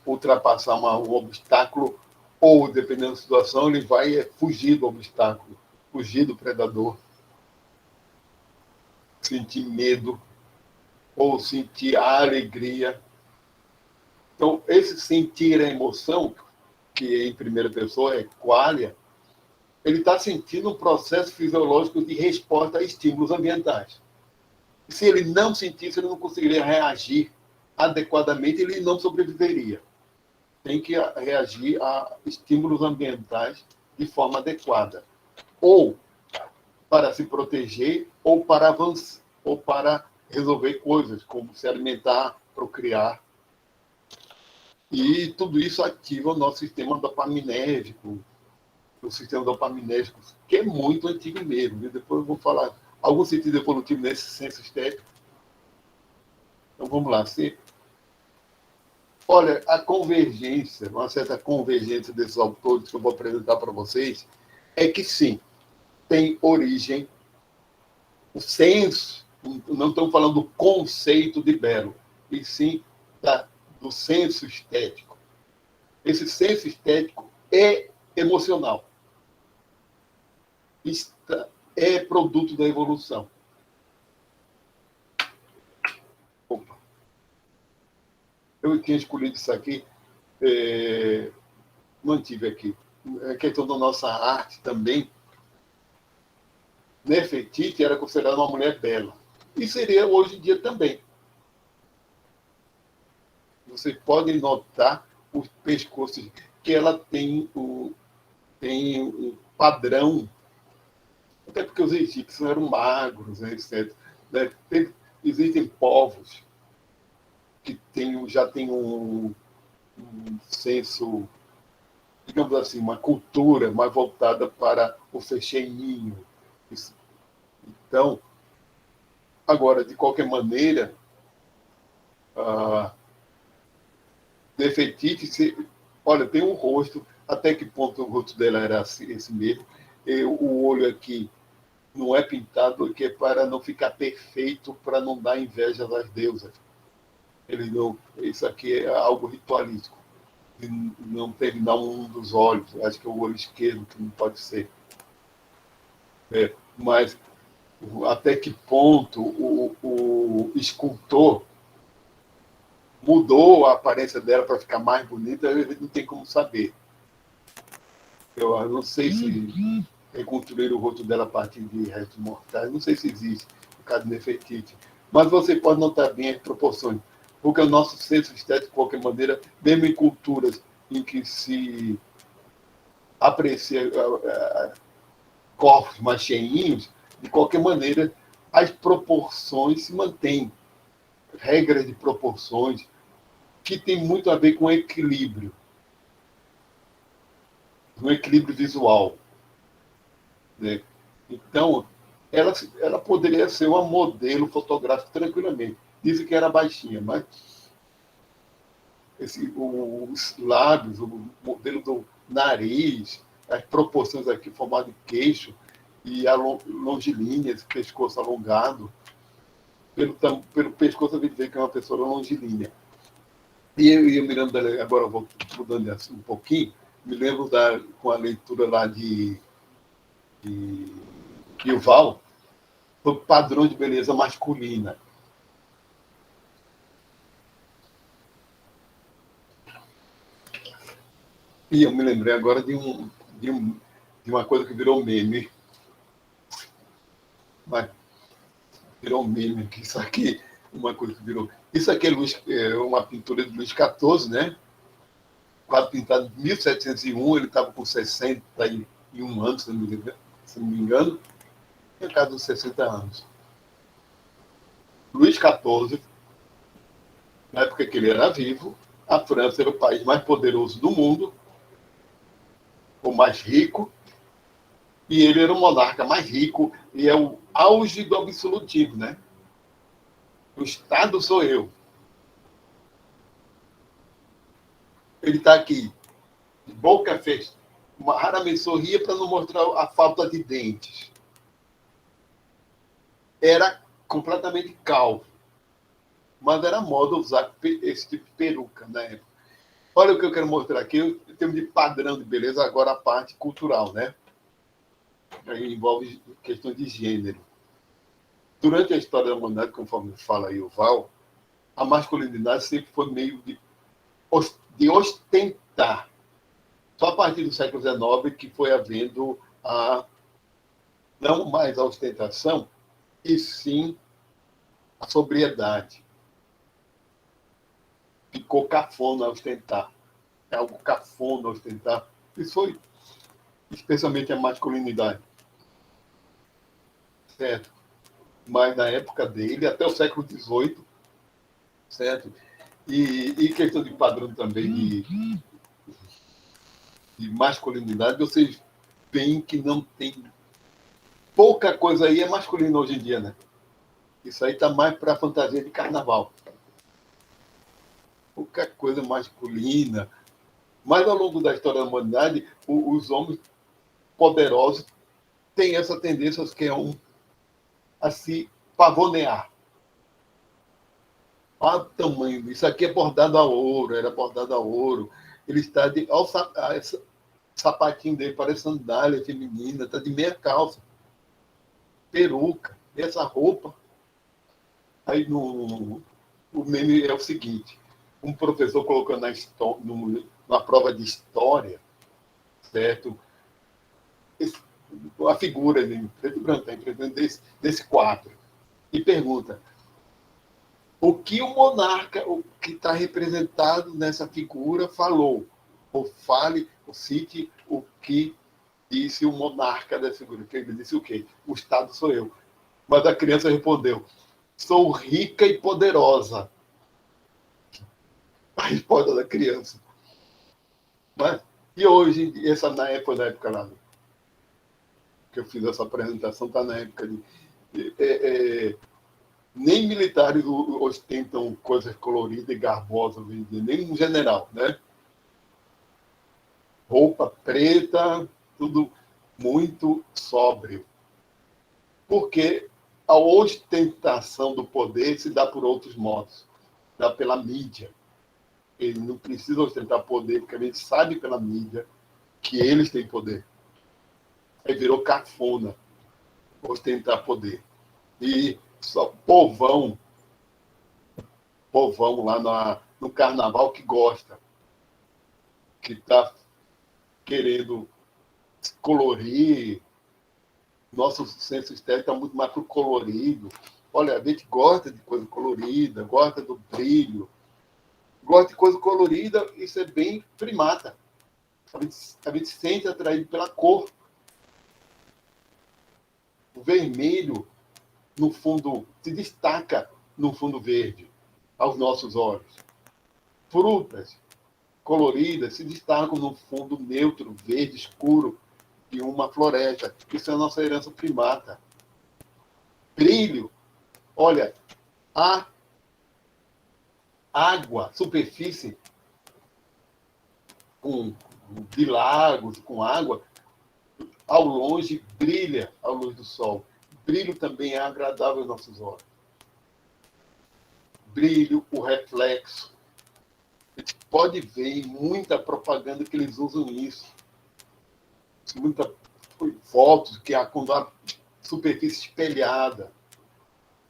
ultrapassar um obstáculo, ou, dependendo da situação, ele vai fugir do obstáculo, fugir do predador, sentir medo, ou sentir a alegria. Então, esse sentir a emoção, que em primeira pessoa é qualia, ele está sentindo um processo fisiológico de resposta a estímulos ambientais. E se ele não sentisse, ele não conseguiria reagir adequadamente, ele não sobreviveria. Tem que reagir a estímulos ambientais de forma adequada. Ou para se proteger, ou para avançar, ou para resolver coisas, como se alimentar, procriar. E tudo isso ativa o nosso sistema dopaminérgico, o sistema dopaminérgico, que é muito antigo mesmo. E depois eu vou falar algum sentido evolutivo nesse senso estético. Então vamos lá. Olha, a convergência, uma certa convergência desses autores que eu vou apresentar para vocês, é que sim, tem origem, o senso, não estamos falando do conceito de belo, e sim do senso estético. Esse senso estético é emocional. É produto da evolução. Opa. Eu tinha escolhido isso aqui, mantive aqui. A questão da nossa arte também. Nefertiti era considerada uma mulher bela. E seria hoje em dia também. Vocês podem notar os pescoços, que ela tem um padrão, até porque os egípcios eram magros, né, etc. Existem povos que já têm um senso, digamos assim, uma cultura mais voltada para o fecheirinho. Então, agora, de qualquer maneira, Nefertiti, olha, tem um rosto, até que ponto o rosto dela era esse mesmo. O olho aqui não é pintado, que é para não ficar perfeito, para não dar inveja às deusas. Isso aqui é algo ritualístico. Não terminar um dos olhos, acho que é o olho esquerdo, que não pode ser. Mas até que ponto o escultor mudou a aparência dela para ficar mais bonita, a gente não tem como saber. Eu não sei se reconstruir o rosto dela a partir de restos mortais, não sei se existe no caso de Nefertiti, mas você pode notar bem as proporções, porque o nosso senso estético, de qualquer maneira, mesmo em culturas em que se aprecia corpos mais cheinhos, de qualquer maneira, as proporções se mantêm, regras de proporções, que tem muito a ver com equilíbrio, um equilíbrio visual, né? Então, ela poderia ser uma modelo fotográfica tranquilamente. Dizem que era baixinha, mas os lábios, o modelo do nariz, as proporções aqui, formato de queixo, e a longilínea, esse pescoço alongado, pelo pescoço a gente vê que é uma pessoa longilínea. E eu me lembro, agora eu vou mudando de assunto um pouquinho, me lembro com a leitura lá de Yuval, sobre padrão de beleza masculina. E eu me lembrei agora de uma coisa que virou meme. Mas virou meme aqui, isso aqui, uma coisa que virou. Isso aqui é uma pintura de Luís XIV, né? Quadro pintado em 1701, ele estava com 61 anos, se não me engano, tinha casa dos 60 anos. Luís XIV, na época que ele era vivo, a França era o país mais poderoso do mundo, o mais rico, e ele era o monarca mais rico, e é o auge do absolutismo, né? O Estado sou eu. Ele está aqui, de boca fechada, raramente sorria para não mostrar a falta de dentes. Era completamente calvo, mas era moda usar esse tipo de peruca na época. Olha o que eu quero mostrar aqui, em termos de padrão de beleza, agora a parte cultural, né? Aí envolve questões de gênero. Durante a história da humanidade, conforme fala aí o Val, a masculinidade sempre foi meio de ostentar. Só a partir do século XIX que foi havendo não mais a ostentação, e sim a sobriedade. Ficou cafona ostentar. É algo cafona ostentar. Isso foi especialmente a masculinidade. Certo? Mas na época dele, até o século XVIII, certo? E questão de padrão também de masculinidade, vocês veem que não tem. Pouca coisa aí é masculina hoje em dia, né? Isso aí está mais para fantasia de carnaval. Pouca coisa masculina. Mas ao longo da história da humanidade, os homens poderosos têm essa tendência que é a se pavonear. Olha o tamanho. Isso aqui é bordado a ouro, era bordado a ouro. Ele está de. Olha o sapatinho dele, parece sandália feminina, está de meia calça, peruca, e essa roupa. Aí o meme é o seguinte: um professor colocando na prova de história, certo? A figura de preto e branco, desse quadro, e pergunta: o que o monarca, o que está representado nessa figura, falou? Ou fale, ou cite o que disse o monarca dessa figura. Ele disse o quê? O Estado sou eu. Mas a criança respondeu: sou rica e poderosa. A resposta da criança. Mas, e hoje, na época lá, que eu fiz essa apresentação, está na época de. Nem militares ostentam coisas coloridas e garbosas, nem um general, né? Roupa preta, tudo muito sóbrio. Porque a ostentação do poder se dá por outros modos. Dá pela mídia. Ele não precisa ostentar poder, porque a gente sabe pela mídia que eles têm poder. Aí virou cafona ostentar poder. E só povão lá no carnaval que gosta, que está querendo colorir. Nosso senso estético está muito mais para o colorido. Olha, a gente gosta de coisa colorida, gosta do brilho, gosta de coisa colorida, isso é bem primata. A gente se sente atraído pela cor. O vermelho, no fundo, se destaca no fundo verde, aos nossos olhos. Frutas coloridas se destacam no fundo neutro, verde, escuro, de uma floresta. Isso é a nossa herança primata. Brilho. Olha, a água, superfície de lagos, com água, ao longe brilha à luz do sol. Brilho também é agradável aos nossos olhos. Brilho, o reflexo. A gente pode ver em muita propaganda que eles usam isso. Muita fotos que quando a superfície espelhada.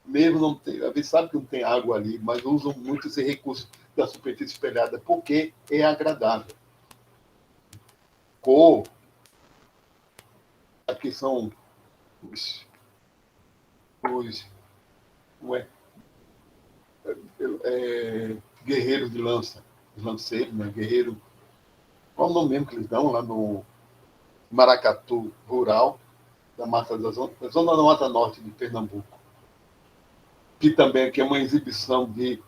Mesmo não tem, a gente sabe que não tem água ali, mas usam muito esse recurso da superfície espelhada porque é agradável. Cor. Aqui são os guerreiros de lança, os lanceiros, né? Guerreiro. Qual o nome mesmo que eles dão lá no Maracatu Rural, da zona da Mata Norte de Pernambuco? Que também aqui é uma exibição de,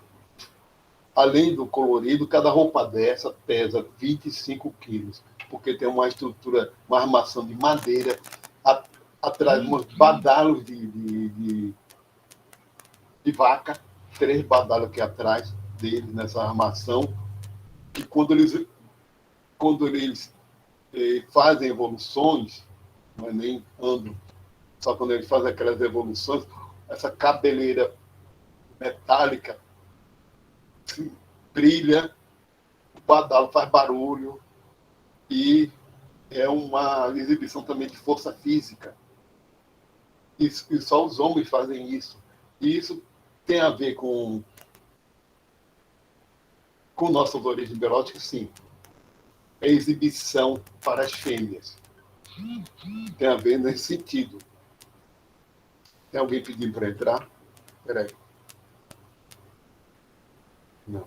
além do colorido, cada roupa dessa pesa 25 quilos, porque tem uma estrutura, uma armação de madeira, atrás uns badalos de vaca, 3 badalos aqui atrás deles, nessa armação, que quando eles fazem evoluções, não é nem andam, só quando eles fazem aquelas evoluções, essa cabeleira metálica assim, brilha, o badalo faz barulho e é uma exibição também de força física. E só os homens fazem isso. E isso tem a ver com nossas origens biológicas, sim. É exibição para as fêmeas. Tem a ver nesse sentido. Tem alguém pedindo para entrar? Espera aí. Não.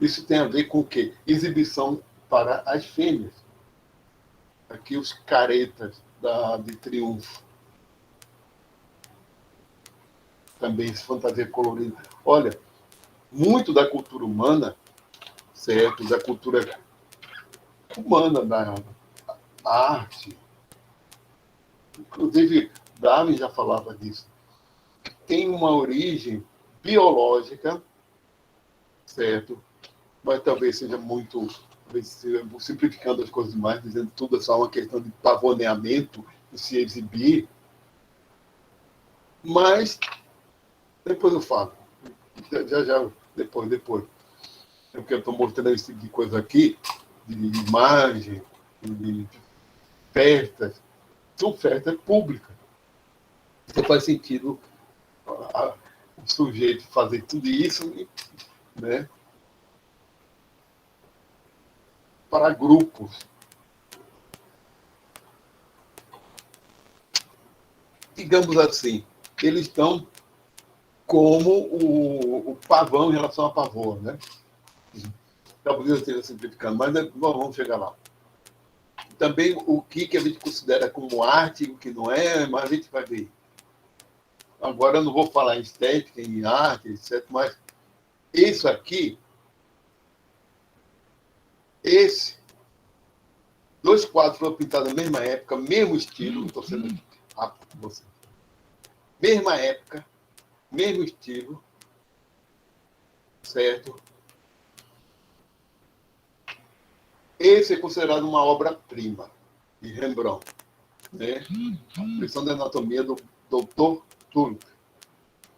Isso tem a ver com o quê? Exibição para as fêmeas. Aqui os caretas de triunfo. Também esse fantasia colorida. Olha, muito da cultura humana, certo? Da cultura humana, da arte. Inclusive, Darwin já falava disso. Tem uma origem biológica, certo? Mas talvez seja muito, simplificando as coisas demais, dizendo que tudo é só uma questão de pavoneamento, de se exibir. Mas, depois eu falo. Já, depois. É porque eu estou mostrando esse tipo de coisa aqui, de imagem, de festas. São festas públicas. Então faz sentido o sujeito fazer tudo isso, né, para grupos. Digamos assim, eles estão como o pavão em relação a pavor, né? Talvez eu esteja simplificando, mas vamos chegar lá. Também o que a gente considera como arte, o que não é, mas a gente vai ver. Agora eu não vou falar em estética, em arte, etc., mas isso aqui, dois quadros foram pintados na mesma época, mesmo estilo, estou sendo rápido com você. Mesma época, mesmo estilo, certo? Esse é considerado uma obra-prima de Rembrandt, né? A lição da anatomia do Dr. Tulp.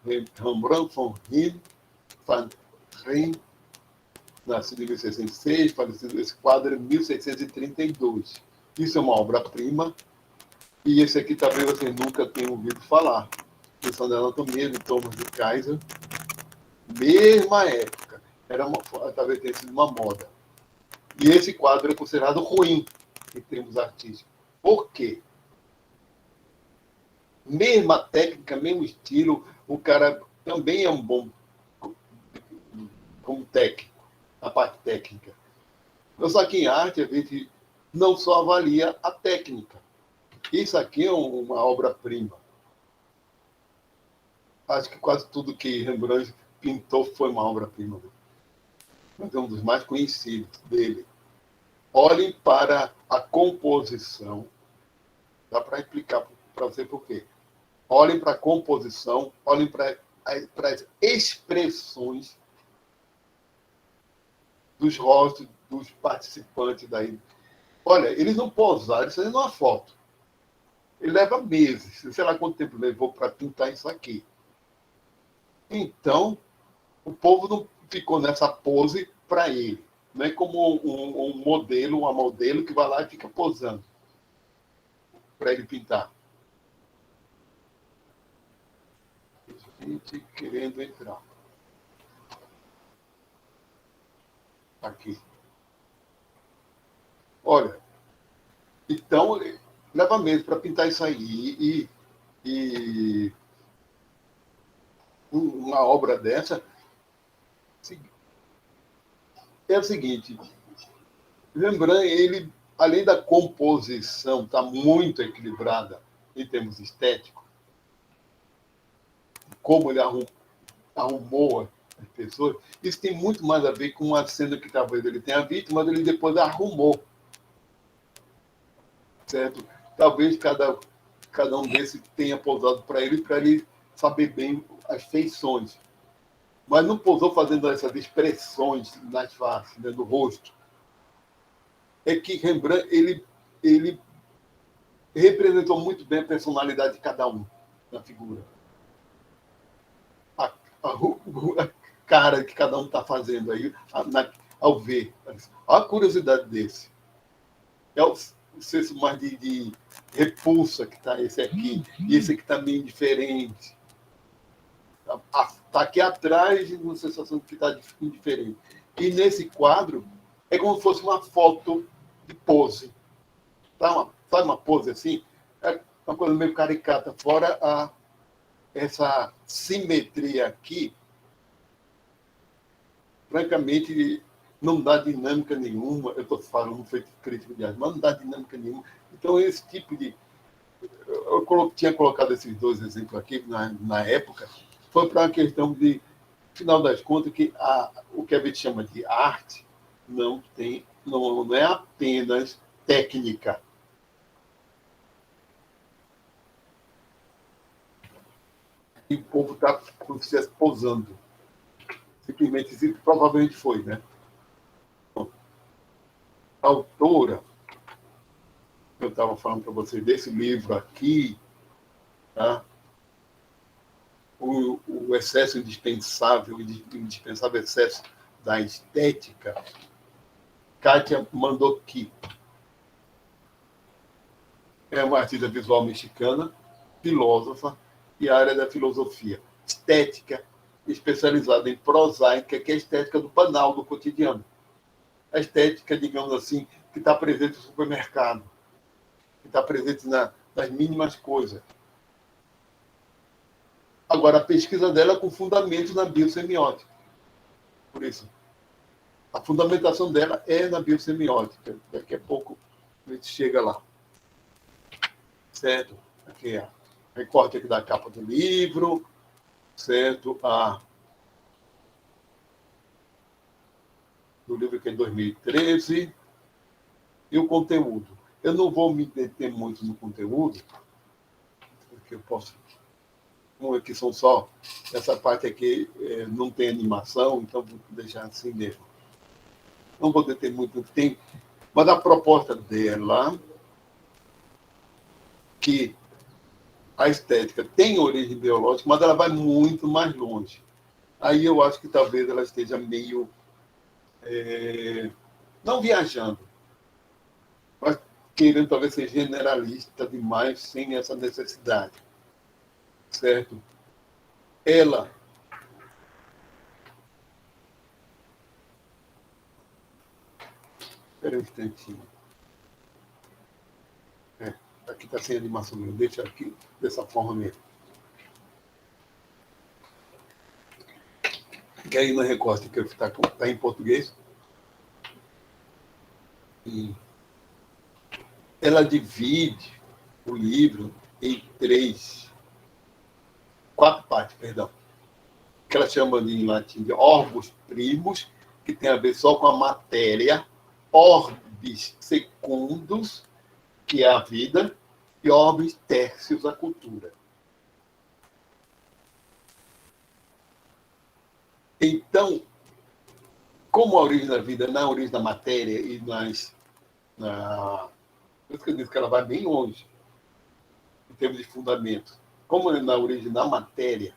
Rembrandt von Rijn van Rijn, nascido em 1606, falecido esse quadro em 1632. Isso é uma obra-prima, e esse aqui talvez vocês nunca tenham ouvido falar. Lição da anatomia de Thomas de Kaiser, mesma época, talvez tenha sido uma moda. E esse quadro é considerado ruim em termos artísticos. Por quê? Mesma técnica, mesmo estilo, o cara também é um bom como técnico, a parte técnica. Só que em arte a gente não só avalia a técnica. Isso aqui é uma obra-prima. Acho que quase tudo que Rembrandt pintou foi uma obra-prima. Mas é um dos mais conhecidos dele. Olhem para a composição. Dá para explicar para você por quê. Olhem para a composição, olhem para as expressões dos rostos dos participantes daí. Olha, eles não posaram, eles fazendo uma foto. Ele leva meses, sei lá quanto tempo levou para pintar isso aqui. Então, o povo não ficou nessa pose para ele. Não é como um modelo, uma modelo que vai lá e fica posando para ele pintar. Gente querendo entrar. Aqui. Olha, então, leva meses para pintar isso aí. E uma obra dessa é o seguinte, Rembrandt, ele, além da composição estar muito equilibrada em termos estéticos, como ele arrumou as pessoas, isso tem muito mais a ver com uma cena que talvez ele tenha visto, mas ele depois arrumou, certo? Talvez cada um desses tenha pousado para ele saber bem as feições. Mas não pousou fazendo essas expressões nas faces, né, no rosto. É que Rembrandt ele representou muito bem a personalidade de cada um na figura. A, a cara que cada um está fazendo aí, ao ver. Olha a curiosidade desse. É o senso mais de repulsa que está esse aqui, e esse aqui está meio diferente. Está aqui atrás, uma sensação de que está indiferente. E nesse quadro, é como se fosse uma foto de pose. Sabe uma pose assim? É uma coisa meio caricata, fora essa simetria aqui, francamente, não dá dinâmica nenhuma. Eu estou falando feito crítico de arte, mas não dá dinâmica nenhuma. Então, esse tipo de. Eu tinha colocado esses dois exemplos aqui na época, foi para uma questão de, final das contas, que o que a gente chama de arte não é apenas técnica. E o povo está como se estivesse posando. Simplesmente, isso provavelmente foi, né? A autora, eu estava falando para vocês desse livro aqui, tá? O excesso indispensável, o indispensável excesso da estética, Kátia Mandoki. É uma artista visual mexicana, filósofa e a área da filosofia. Estética especializada em prosaica, que é a estética do banal, do cotidiano. A estética, digamos assim, que está presente no supermercado, que está presente nas mínimas coisas. Agora, a pesquisa dela é com fundamento na biosemiótica. Por isso, a fundamentação dela é na biosemiótica. Daqui a pouco a gente chega lá. Certo? Aqui é recorte aqui da capa do livro, certo? Do livro que é de 2013. E o conteúdo. Eu não vou me deter muito no conteúdo, porque eu posso. Aqui são só. Essa parte aqui não tem animação, então vou deixar assim mesmo. Não vou deter muito tempo. Mas a proposta dela, que a estética tem origem biológica, mas ela vai muito mais longe. Aí eu acho que talvez ela esteja meio. Não viajando, mas querendo talvez ser generalista demais, sem essa necessidade. Certo? Ela. Espera um instantinho. Aqui está sem animação, deixa aqui dessa forma mesmo. Que aí no recorte que está em português. E ela divide o livro em quatro partes, perdão, que ela chama em latim de orbos primos, que tem a ver só com a matéria, orbis secundus, que é a vida, e orbis tercios, a cultura. Então, como a origem da vida na origem da matéria e por isso que eu disse que ela vai bem longe, em termos de fundamento. Como é na origem da matéria,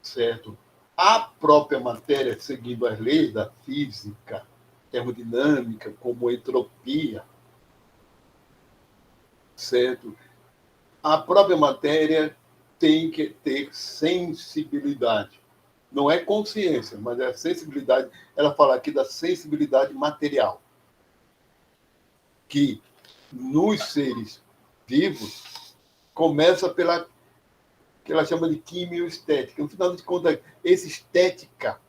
certo? A própria matéria, seguindo as leis da física, termodinâmica, como entropia, certo? A própria matéria tem que ter sensibilidade. Não é consciência, mas é a sensibilidade. Ela fala aqui da sensibilidade material, que nos seres vivos começa pela que ela chama de quimioestética. No final de contas, essa estética,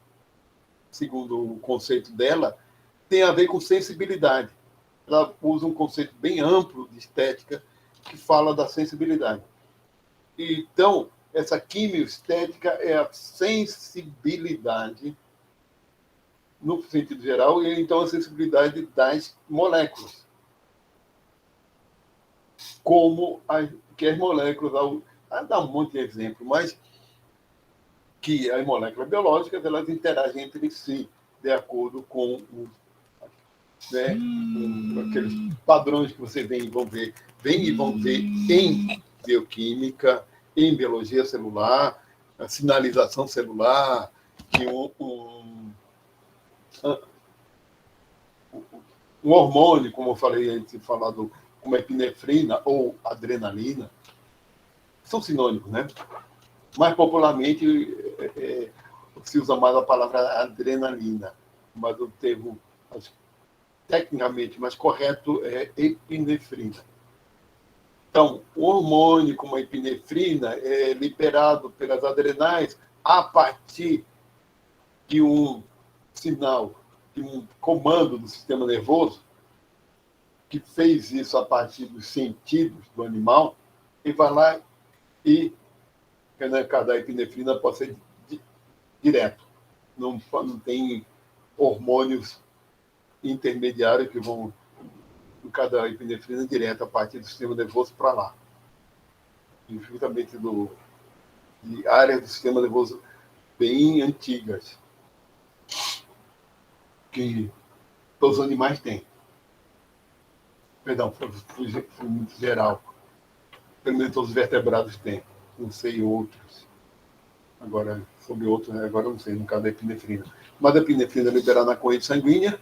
segundo o conceito dela, tem a ver com sensibilidade. Ela usa um conceito bem amplo de estética que fala da sensibilidade. Então, essa quimioestética é a sensibilidade, no sentido geral, e então a sensibilidade das moléculas. Como que as moléculas, dá um monte de exemplo, mas que as moléculas biológicas elas interagem entre si de acordo com aqueles padrões que você vem e vão ver em bioquímica, em biologia celular, a sinalização celular, que um hormônio, como eu falei antes, falado como epinefrina ou adrenalina, são sinônimos, né? Mais popularmente se usa mais a palavra adrenalina, mas o termo tecnicamente mais correto é epinefrina. Então, o hormônio como a epinefrina é liberado pelas adrenais a partir de um sinal, de um comando do sistema nervoso, que fez isso a partir dos sentidos do animal, e vai lá e cada epinefrina pode ser direto. Não tem hormônios intermediários que vão em cada epinefrina direto a partir do sistema nervoso para lá. E justamente de áreas do sistema nervoso bem antigas, que todos os animais têm. Perdão, fui muito geral. Pelo menos todos os vertebrados têm. Não sei outros. Agora, sobre outros, agora não sei, no caso da epinefrina. Mas a epinefrina é liberada na corrente sanguínea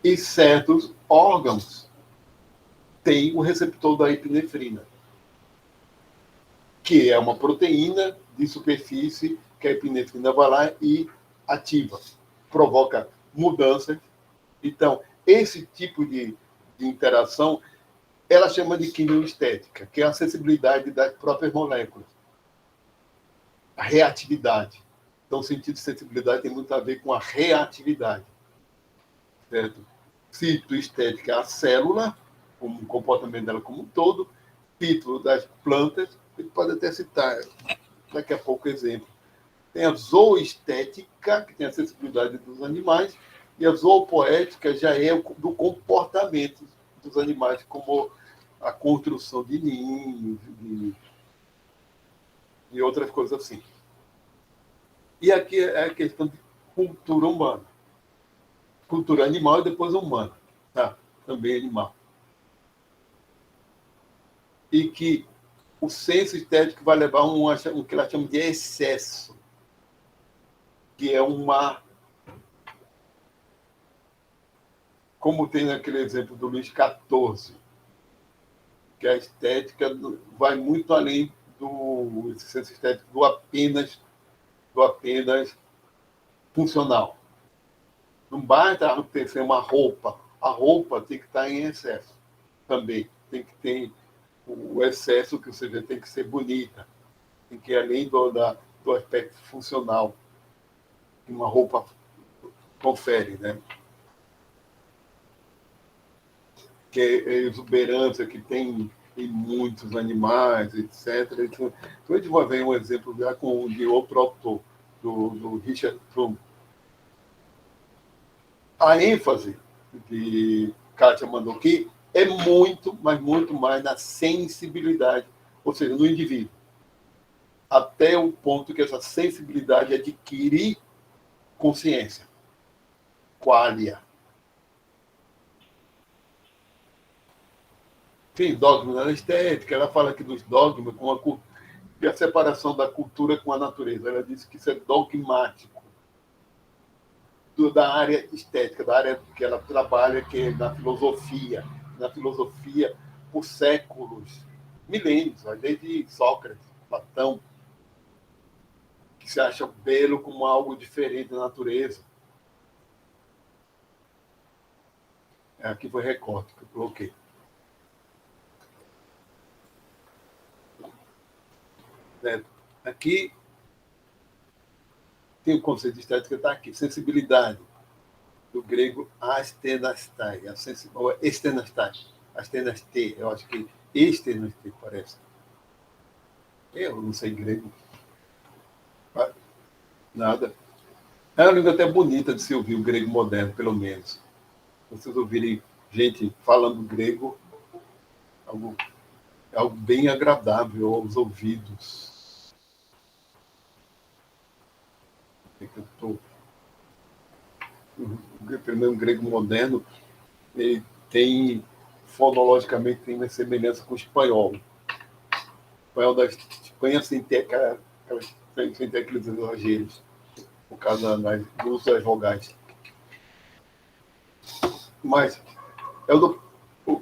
e certos órgãos têm o receptor da epinefrina, que é uma proteína de superfície que a epinefrina vai lá e ativa, provoca mudanças. Então, esse tipo de interação, ela chama de quimioestética, que é a sensibilidade das próprias moléculas. A reatividade. Então, o sentido de sensibilidade tem muito a ver com a reatividade. Certo? Citoestética é a célula, como o comportamento dela como um todo. Título das plantas, a gente pode até citar daqui a pouco exemplo. Tem a zooestética, que tem a sensibilidade dos animais, e a zoopoética já é do comportamento dos animais, como a construção de ninhos e outras coisas assim. E aqui é a questão de cultura humana. Cultura animal e depois humana. Tá? Também animal. E que o senso estético vai levar a um que ela chama de excesso, que é como tem naquele exemplo do Luís XIV, que a estética vai muito além do senso estético do apenas funcional. Não basta ter uma roupa. A roupa tem que estar em excesso também. Tem que ter o excesso que você vê tem que ser bonita, tem que ir além do aspecto funcional que uma roupa confere, né? Que é exuberância que tem em muitos animais, etc. Então, a gente vai ver um exemplo já com o de O Proto, do Richard Trump. A ênfase de Kátia Mandoki é muito, mas muito mais na sensibilidade, ou seja, no indivíduo, até o ponto que essa sensibilidade adquire consciência, qualia. Enfim, dogma da estética, ela fala aqui dos dogmas com a separação da cultura com a natureza. Ela disse que isso é dogmático da área estética, da área que ela trabalha, que é na filosofia. Na filosofia, por séculos, milênios, desde Sócrates, Platão, que se acha belo como algo diferente da natureza. Aqui foi recorte que eu coloquei. Aqui tem o conceito de estética, está aqui, sensibilidade, do grego astenastai, estenastai, astenastai, eu acho que estenastai parece. Eu não sei grego. Nada. É uma língua até bonita de se ouvir, o grego moderno, pelo menos. Vocês ouvirem gente falando grego, algo bem agradável aos ouvidos. Pelo menos o grego moderno, ele tem, fonologicamente, tem uma semelhança com o espanhol. O espanhol da Espanha sem ter aqueles exageros, por causa do uso das vogais. Mas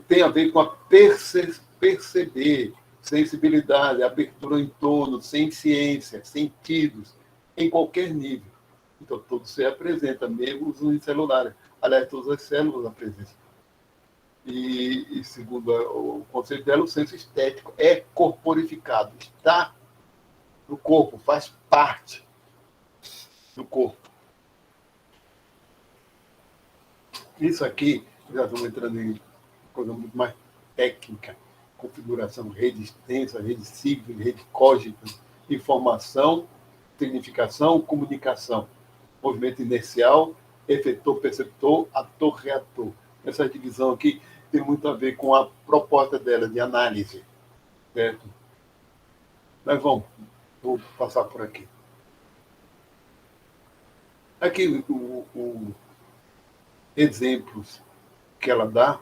tem a ver com a perceber, sensibilidade, abertura em torno, sem ciência, sentidos, em qualquer nível. Então, tudo se apresenta, mesmo os unicelulares. Aliás, todas as células apresentam. E segundo o conceito dela, o senso estético é corporificado, está no corpo, faz parte do corpo. Isso aqui, já estamos entrando em coisa muito mais técnica, configuração, rede extensa, rede cíclica, rede cógita, informação, significação, comunicação, movimento inercial, efetor, perceptor, ator, reator. Essa divisão aqui tem muito a ver com a proposta dela de análise, certo? Mas vou passar por aqui. Aqui exemplos que ela dá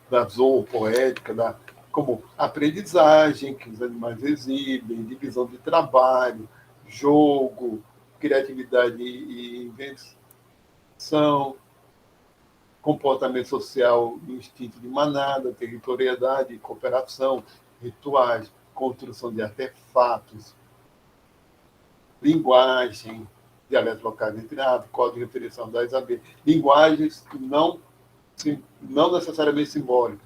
da zoopoética, como aprendizagem que os animais exibem, divisão de trabalho, jogo, criatividade e invenção, comportamento social e instinto de manada, territorialidade, cooperação, rituais, construção de artefatos, linguagem, dialetos locais entre aves, código de referencial das abelhas, linguagens que não necessariamente simbólicas,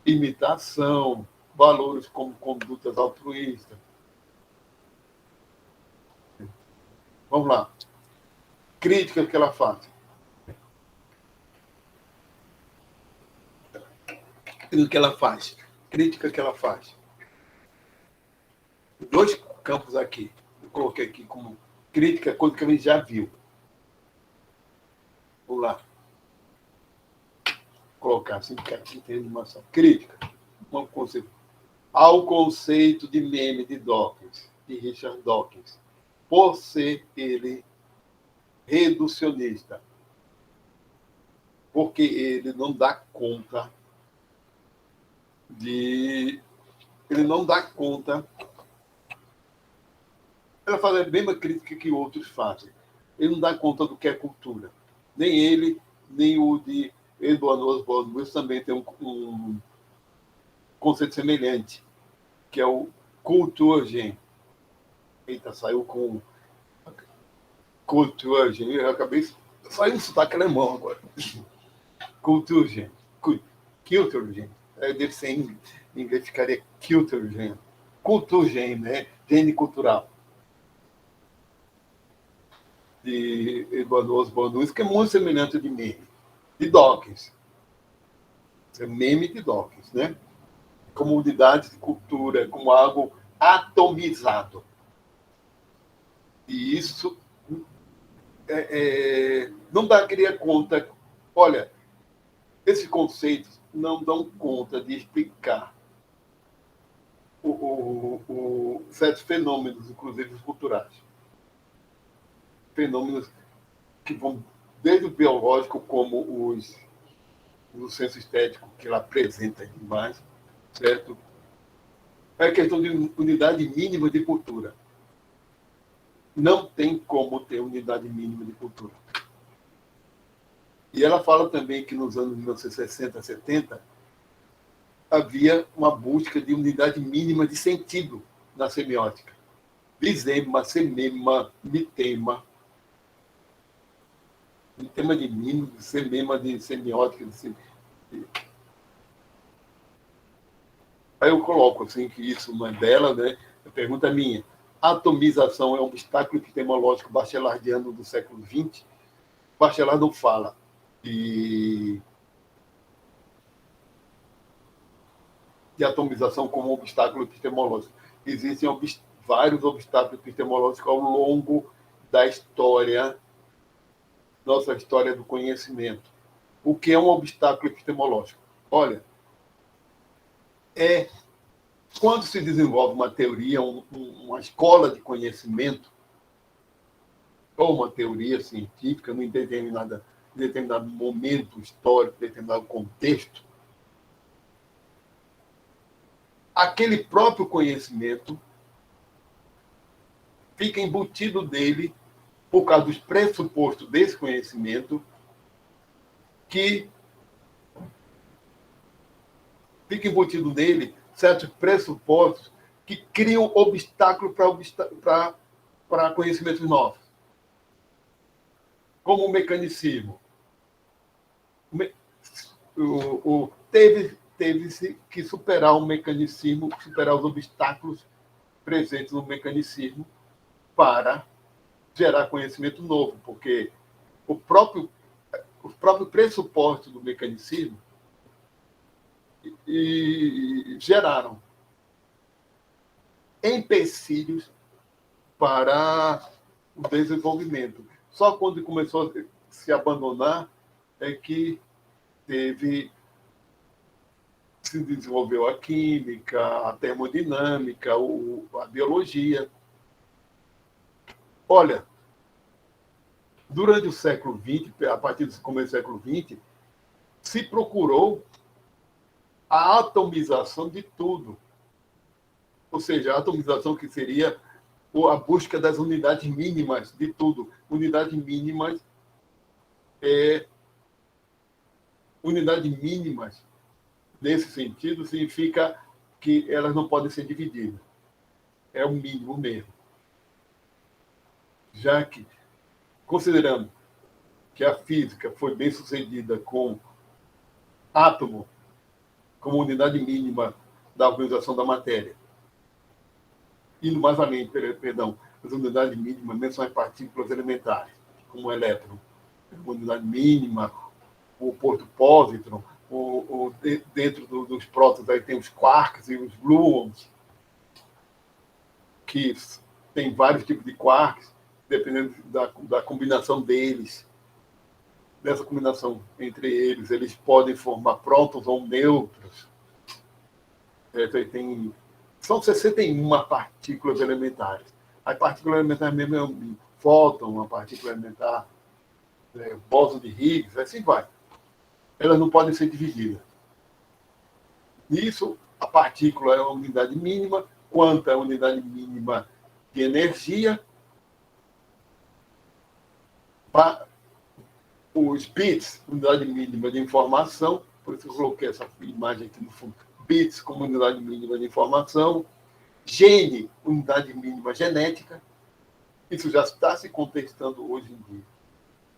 imitação, valores como condutas altruístas. Vamos lá. Crítica que ela faz. O que ela faz? Crítica que ela faz. Dois campos aqui. Eu coloquei aqui como crítica, coisa que a gente já viu. Vamos lá. Colocar assim, porque aqui tem animação. Crítica. Um conceito. Ao conceito de meme de Dawkins, de Richard Dawkins, por ser ele reducionista, porque ele não dá conta ela faz a mesma crítica que outros fazem. Ele não dá conta do que é cultura. Nem ele, nem o de Edward Osborne Wilson também tem um conceito semelhante, que é o Kulturgen. Eita, saiu com Kulturgen. Eu acabei... Saiu um sotaque alemão agora. Kulturgen. deve ser em inglês, ficaria culture gene. Culture gene, né? Gene cultural. De Edward Osborne Lewis, que é muito semelhante de meme. De Dawkins. É meme de Dawkins, né? Como unidade de cultura, como algo atomizado. E isso não daria conta. Olha, esses conceitos não dão conta de explicar certos fenômenos, inclusive culturais. Fenômenos que vão desde o biológico, como o senso estético que ela apresenta demais, certo? É questão de unidade mínima de cultura. Não tem como ter unidade mínima de cultura. E ela fala também que nos anos 1960, 70, havia uma busca de unidade mínima de sentido na semiótica. Bisema, semema, mitema. Mitema de mínimo, semema de semiótica. Aí eu coloco assim que isso não é dela, né? A pergunta é minha. A atomização é um obstáculo epistemológico bachelardiano do século XX? Bachelard não fala de atomização como um obstáculo epistemológico. Existem vários obstáculos epistemológicos ao longo da história, nossa história do conhecimento. O que é um obstáculo epistemológico? Olha, quando se desenvolve uma teoria, uma escola de conhecimento, ou uma teoria científica, em determinado momento histórico, determinado contexto, aquele próprio conhecimento fica embutido dele, por causa dos pressupostos desse conhecimento, que fica embutido nele certos pressupostos que criam obstáculo para conhecimentos novos. Como o mecanicismo. Teve-se que superar o mecanismo, superar os obstáculos presentes no mecanicismo para gerar conhecimento novo, porque os próprios pressupostos do mecanicismo geraram empecilhos para o desenvolvimento. Só quando começou a se abandonar é que se desenvolveu a química, a termodinâmica, a biologia. Olha, durante o século XX, a partir do começo do século XX, se procurou a atomização de tudo. Ou seja, a atomização que seria a busca das unidades mínimas de tudo. Unidades mínimas nesse sentido, significa que elas não podem ser divididas. É o mínimo mesmo. Já que, considerando que a física foi bem sucedida com átomo como unidade mínima da organização da matéria, indo mais além, as unidades mínimas mesmo são as partículas elementares, como o elétron, uma unidade mínima, o positron, dentro dos prótons aí tem os quarks e os gluons, que tem vários tipos de quarks, dependendo da combinação deles. Dessa combinação entre eles podem formar prótons ou nêutrons. São 61 partículas elementares. As partículas elementares mesmo é um fóton, uma partícula elementar, bóson de Higgs, assim vai. Elas não podem ser divididas. Nisso, a partícula é uma unidade mínima, quanto é a unidade mínima de energia, os bits, unidade mínima de informação, por isso eu coloquei essa imagem aqui no fundo, bits como unidade mínima de informação, gene, unidade mínima genética, isso já está se contestando hoje em dia.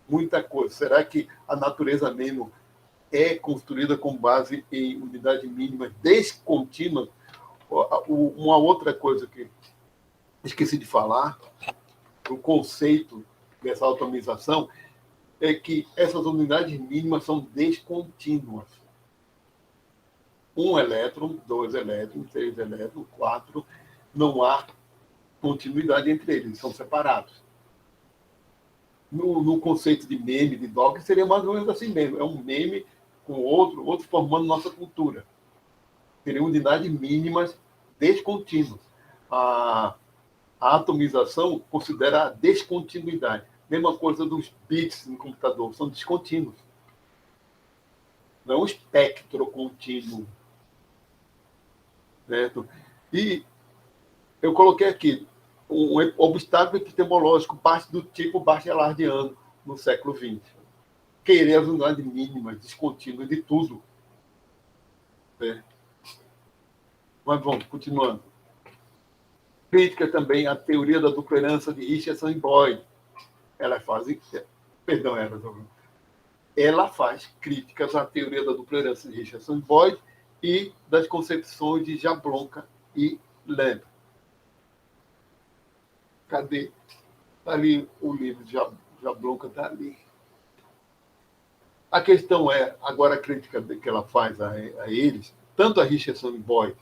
Muita coisa. Será que a natureza mesmo é construída com base em unidades mínimas descontínuas. Uma outra coisa que esqueci de falar, o conceito dessa atomização, é que essas unidades mínimas são descontínuas. 1 elétron, 2 elétrons, 3 elétrons, 4, não há continuidade entre eles, são separados. No conceito de meme, de dog, seria mais ou menos assim mesmo. É um meme com outro formando nossa cultura. Seriam unidades mínimas descontínuas. A atomização considera a descontinuidade. Mesma coisa dos bits no computador, são descontínuos. Não é um espectro contínuo. Certo? E eu coloquei aqui um obstáculo epistemológico, parte do tipo bachelardiano no século XX. Querer as unidades mínimas, descontínuas de tudo. Né? Mas vamos, continuando. Crítica também à teoria da dupla herança de Richardson e Boyd. Ela faz críticas à teoria da dupla herança de Richardson e Boyd e das concepções de Jablonka e Lamb. Cadê? Está ali o livro de Jablonka, está ali. A questão é, agora a crítica que ela faz a eles, tanto a Richardson e Boyd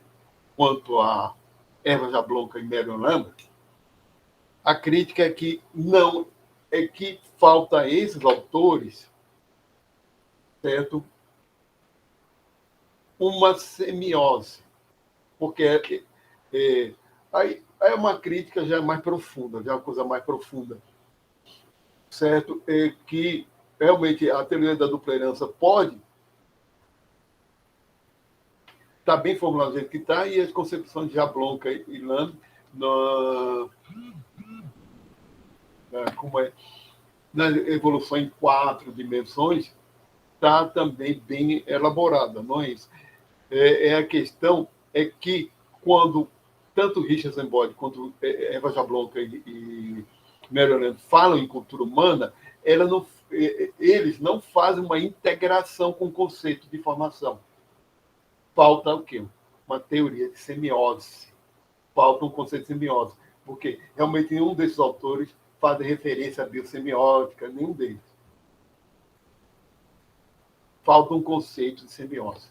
quanto a Eva Jablonka e Marion Lambert, a crítica é que não é que falta a esses autores, certo, uma semiose, porque aí é uma crítica já mais profunda, já é uma coisa mais profunda, certo? É que realmente a teoria da dupla herança pode estar bem formulada do jeito que está, e as concepções de Jablonka e Lamb na evolução em 4 dimensões está também bem elaborada, não é isso? A questão é que quando tanto Richardson Boyd quanto Eva Jablonka e Marion falam em cultura humana, eles não fazem uma integração com o conceito de formação. Falta o quê? Uma teoria de semiose. Falta um conceito de semiose. Porque realmente nenhum desses autores faz referência à biosemiótica, nenhum deles. Falta um conceito de semiose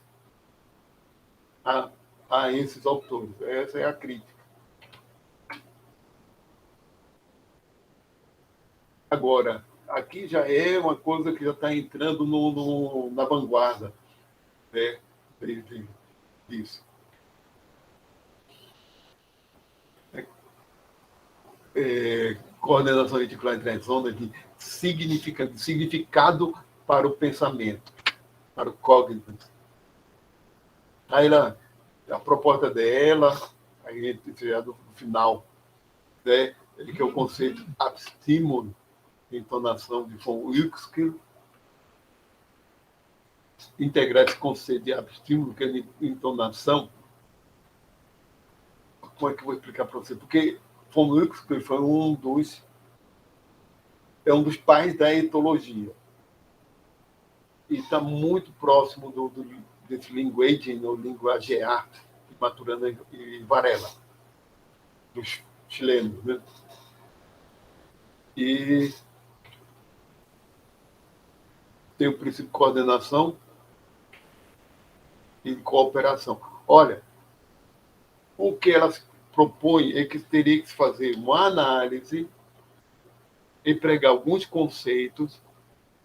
a esses autores. Essa é a crítica. Agora, aqui já é uma coisa que já está entrando na vanguarda, né, disso. Coordenação reticular interação de significado para o pensamento, para o cognitive. Aí a proposta dela, aí do final, né, que é o conceito abstímulo, entonação de von Uexküll, integrar esse conceito de abstímulo, que é de entonação. Como é que eu vou explicar para você? Porque von Uexküll foi um dos pais da etologia. E está muito próximo desse linguagem, ou linguagear, de Maturana e Varela, dos chilenos. Né? E tem o princípio de coordenação e de cooperação. Olha, o que elas propõem é que teria que se fazer uma análise, empregar alguns conceitos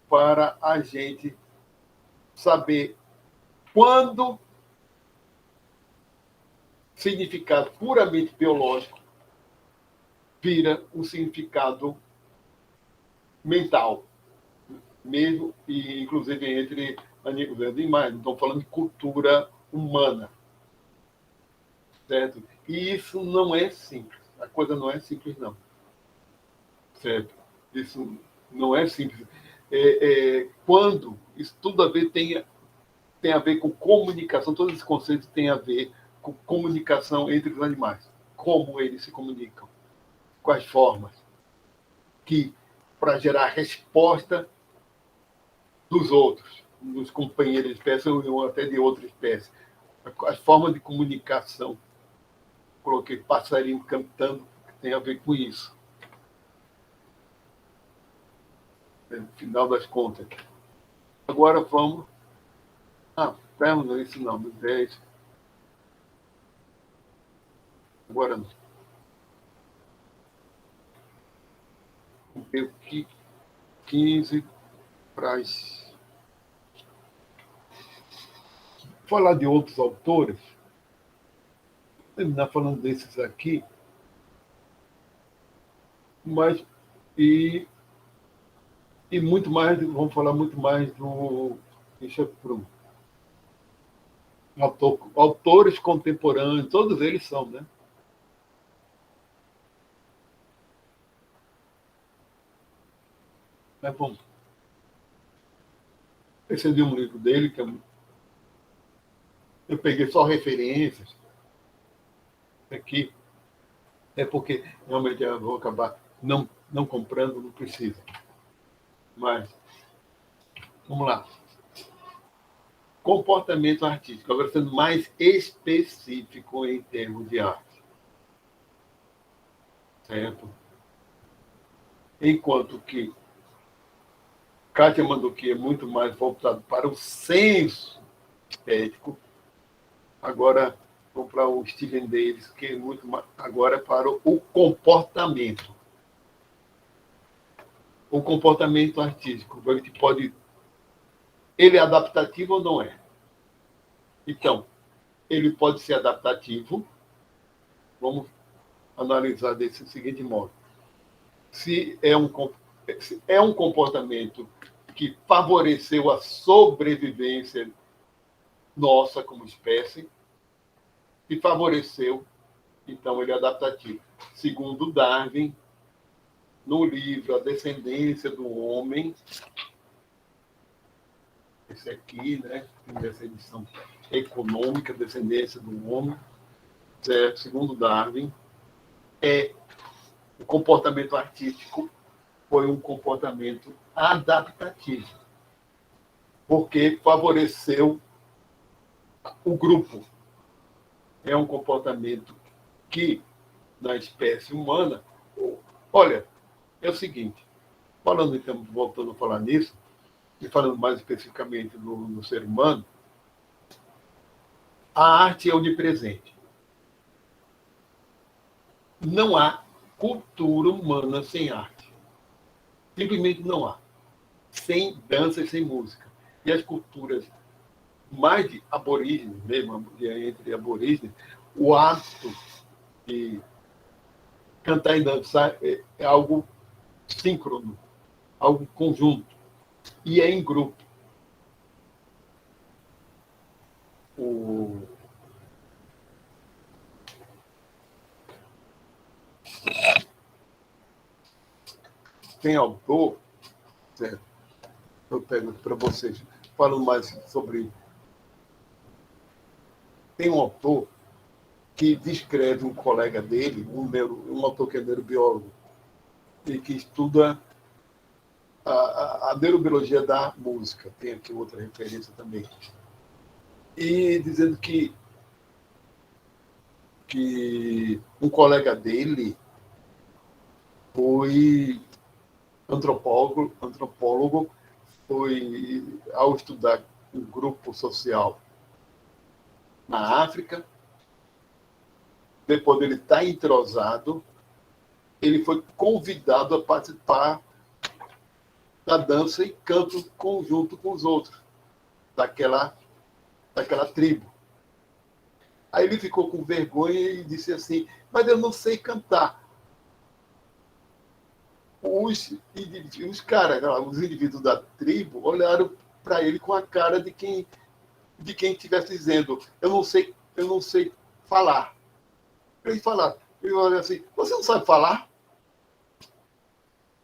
para a gente saber quando significado puramente biológico vira um significado mental, mesmo, e inclusive entre animais. Estão falando de cultura humana, certo? E isso não é simples. A coisa não é simples, não. Certo? Isso não é simples. Quando isso tudo tem a ver com comunicação, todos esses conceitos têm a ver com comunicação entre os animais. Como eles se comunicam, quais formas, que para gerar resposta dos outros, dos companheiros de espécie ou até de outra espécie. As formas de comunicação. Coloquei passarinho cantando, que tem a ver com isso. No final das contas. Agora vamos. Não, isso não, do 10. Agora não. Vamos ver o que 15 para falar de outros autores. Vou terminar falando desses aqui. Mas, e muito mais, vamos falar muito mais do Richard Prum. Autores contemporâneos, todos eles são, né? Mas, bom, esse é de um livro dele, que eu peguei só referências aqui, é porque realmente eu vou acabar não comprando, não precisa. Mas, vamos lá. Comportamento artístico, agora sendo mais específico em termos de arte. Certo? Enquanto que Kátia Manduki é muito mais voltado para o senso estético, agora vou para o Steven Davis, que é muito mais, agora para o comportamento. O comportamento artístico. Ele é adaptativo ou não é? Então, ele pode ser adaptativo. Vamos analisar desse seguinte modo. Se é um comportamento que favoreceu a sobrevivência nossa como espécie, e favoreceu, então ele é adaptativo. Segundo Darwin, no livro A Descendência do Homem, esse aqui, né, nessa edição econômica, Descendência do Homem, certo? Segundo Darwin, o comportamento artístico foi um comportamento adaptativo, porque favoreceu o grupo. É um comportamento que, na espécie humana, olha, é o seguinte, falando então, voltando a falar nisso, e falando mais especificamente no ser humano, a arte é onipresente. Não há cultura humana sem arte. Simplesmente não há. Sem dança e sem música. E as culturas mais de aborígenes, mesmo entre aborígenes, o ato de cantar e dançar é algo síncrono, algo conjunto. E é em grupo. Tem autor, certo? Eu pego para vocês, falando mais sobre. Tem um autor que descreve um colega dele, um autor que é neurobiólogo, e que estuda a neurobiologia da música. Tem aqui outra referência também. E dizendo que um colega dele foi antropólogo, foi ao estudar um grupo social na África, depois dele estar entrosado, ele foi convidado a participar da dança e canto conjunto com os outros daquela tribo. Aí ele ficou com vergonha e disse assim, mas eu não sei cantar. Os caras, os indivíduos da tribo, olharam para ele com a cara de quem estivesse dizendo, eu não sei falar. Ele olha assim, você não sabe falar?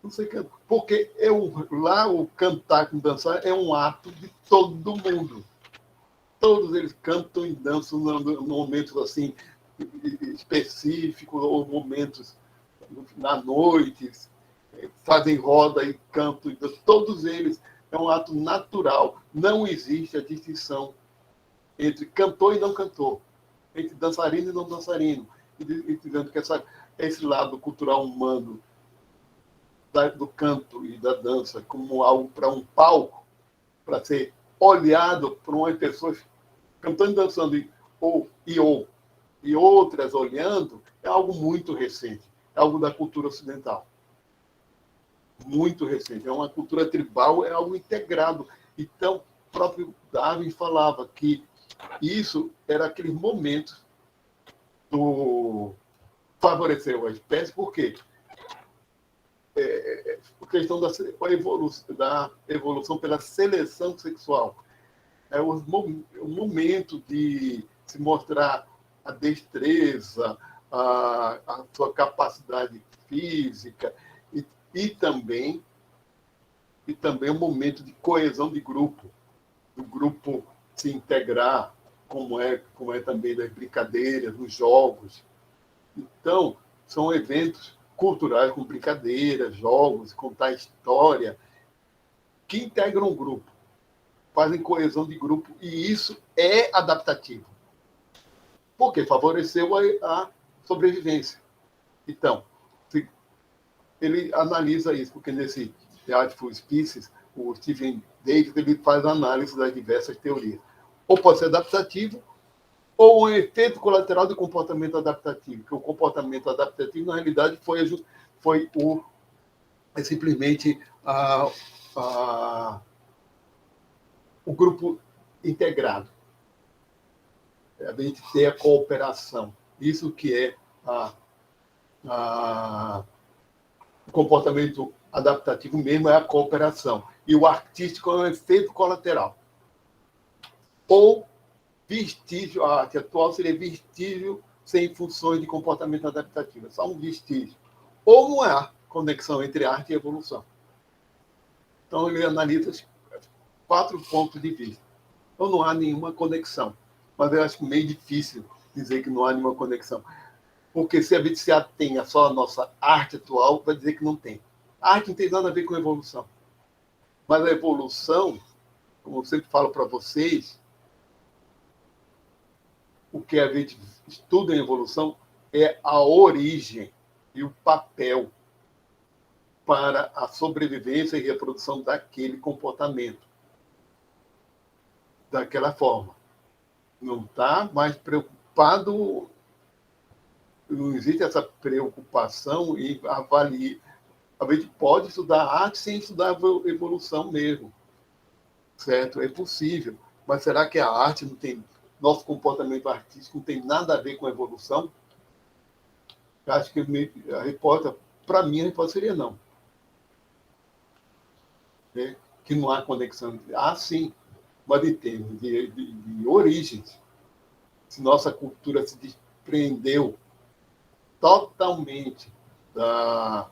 Não sei cantar. Porque lá o cantar com dançar é um ato de todo mundo. Todos eles cantam e dançam em momentos assim específicos, ou momentos na noite, fazem roda e cantam. Todos eles é um ato natural. Não existe a distinção entre cantor e não cantor, entre dançarino e não dançarino, e dizendo que esse lado cultural humano do canto e da dança como algo para um palco, para ser olhado por umas pessoas cantando e dançando e outras olhando, é algo muito recente, é algo da cultura ocidental. Muito recente. É uma cultura tribal, é algo integrado. Então, o próprio Darwin falava que isso era aqueles momentos do favoreceu a espécie, por quê? A questão da evolução pela seleção sexual. É o momento de se mostrar a destreza, a sua capacidade física e também o momento de coesão de grupo, do grupo se integrar, como é também das brincadeiras, dos jogos. Então, são eventos culturais com brincadeiras, jogos, contar história, que integram um grupo, fazem coesão de grupo, e isso é adaptativo. Porque favoreceu a sobrevivência. Então, ele analisa isso, porque nesse The Artful Species, o Stephen Davis ele faz análise das diversas teorias. Ou pode ser adaptativo, ou um efeito colateral do comportamento adaptativo, que o comportamento adaptativo, na realidade, é simplesmente o grupo integrado. A gente ter a cooperação. Isso que é o comportamento adaptativo mesmo, é a cooperação. E o artístico é um efeito colateral. Ou vestígio, a arte atual seria vestígio sem funções de comportamento adaptativo, é só um vestígio. Ou não há conexão entre arte e evolução. Então, ele analisa 4 pontos de vista. Então, não há nenhuma conexão. Mas eu acho meio difícil dizer que não há nenhuma conexão. Porque se a gente se atém só à nossa arte atual, vai dizer que não tem. A arte não tem nada a ver com a evolução. Mas a evolução, como eu sempre falo para vocês, o que a gente estuda em evolução é a origem e o papel para a sobrevivência e reprodução daquele comportamento, daquela forma. Não está mais preocupado, não existe essa preocupação em avaliar. A gente pode estudar arte sem estudar a evolução mesmo, certo? É possível. Mas será que a arte não tem, nosso comportamento artístico não tem nada a ver com a evolução? Eu acho que a resposta, para mim, a resposta seria não. Né? Que não há conexão. Sim, mas em termos de origens, se nossa cultura se desprendeu totalmente da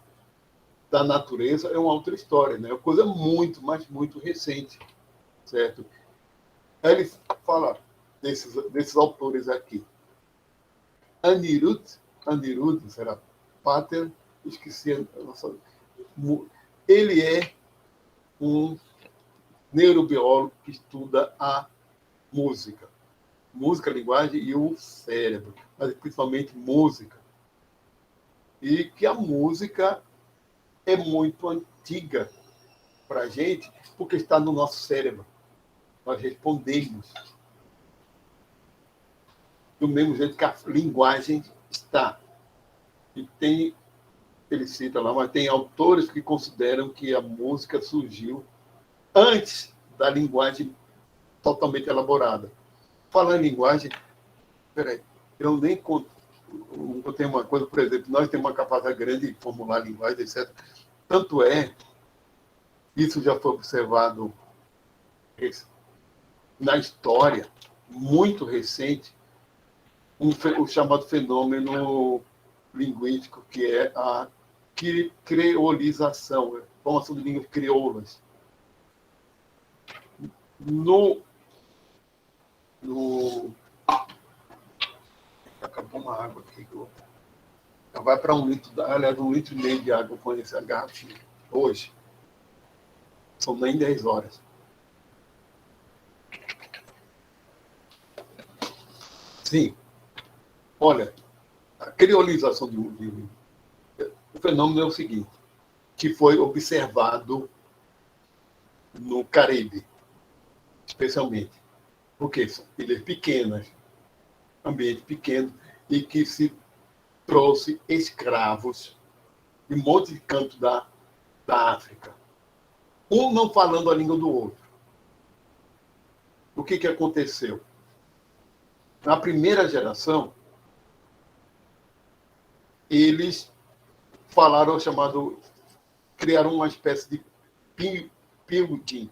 natureza, é uma outra história, né? É uma coisa muito, mas muito recente, certo? Aí ele fala desses autores aqui. Anirudh, será? Pater, esqueci a nossa... Ele é um neurobiólogo que estuda a música, linguagem e o cérebro, mas principalmente música. E que a música é muito antiga para a gente, porque está no nosso cérebro. Nós respondemos. Do mesmo jeito que a linguagem está. E tem, ele cita lá, mas tem autores que consideram que a música surgiu antes da linguagem totalmente elaborada. Falando em linguagem, peraí, eu nem contei uma coisa, por exemplo, nós temos uma capacidade grande de formular linguagem, etc. Tanto é, isso já foi observado na história, muito recente, o chamado fenômeno linguístico, que é a creolização, a formação de línguas crioulas. Acabou uma água aqui. Vai para 1 litro, aliás, 1,5 litro de água com essa garrafinha hoje. São nem 10 horas. Sim. Olha, a criolização o fenômeno é o seguinte, que foi observado no Caribe, especialmente, porque são ilhas pequenas, ambiente pequeno, e que se trouxe escravos de um monte de canto da África, um não falando a língua do outro. O que aconteceu? Na primeira geração, eles falaram criaram uma espécie de pidgin,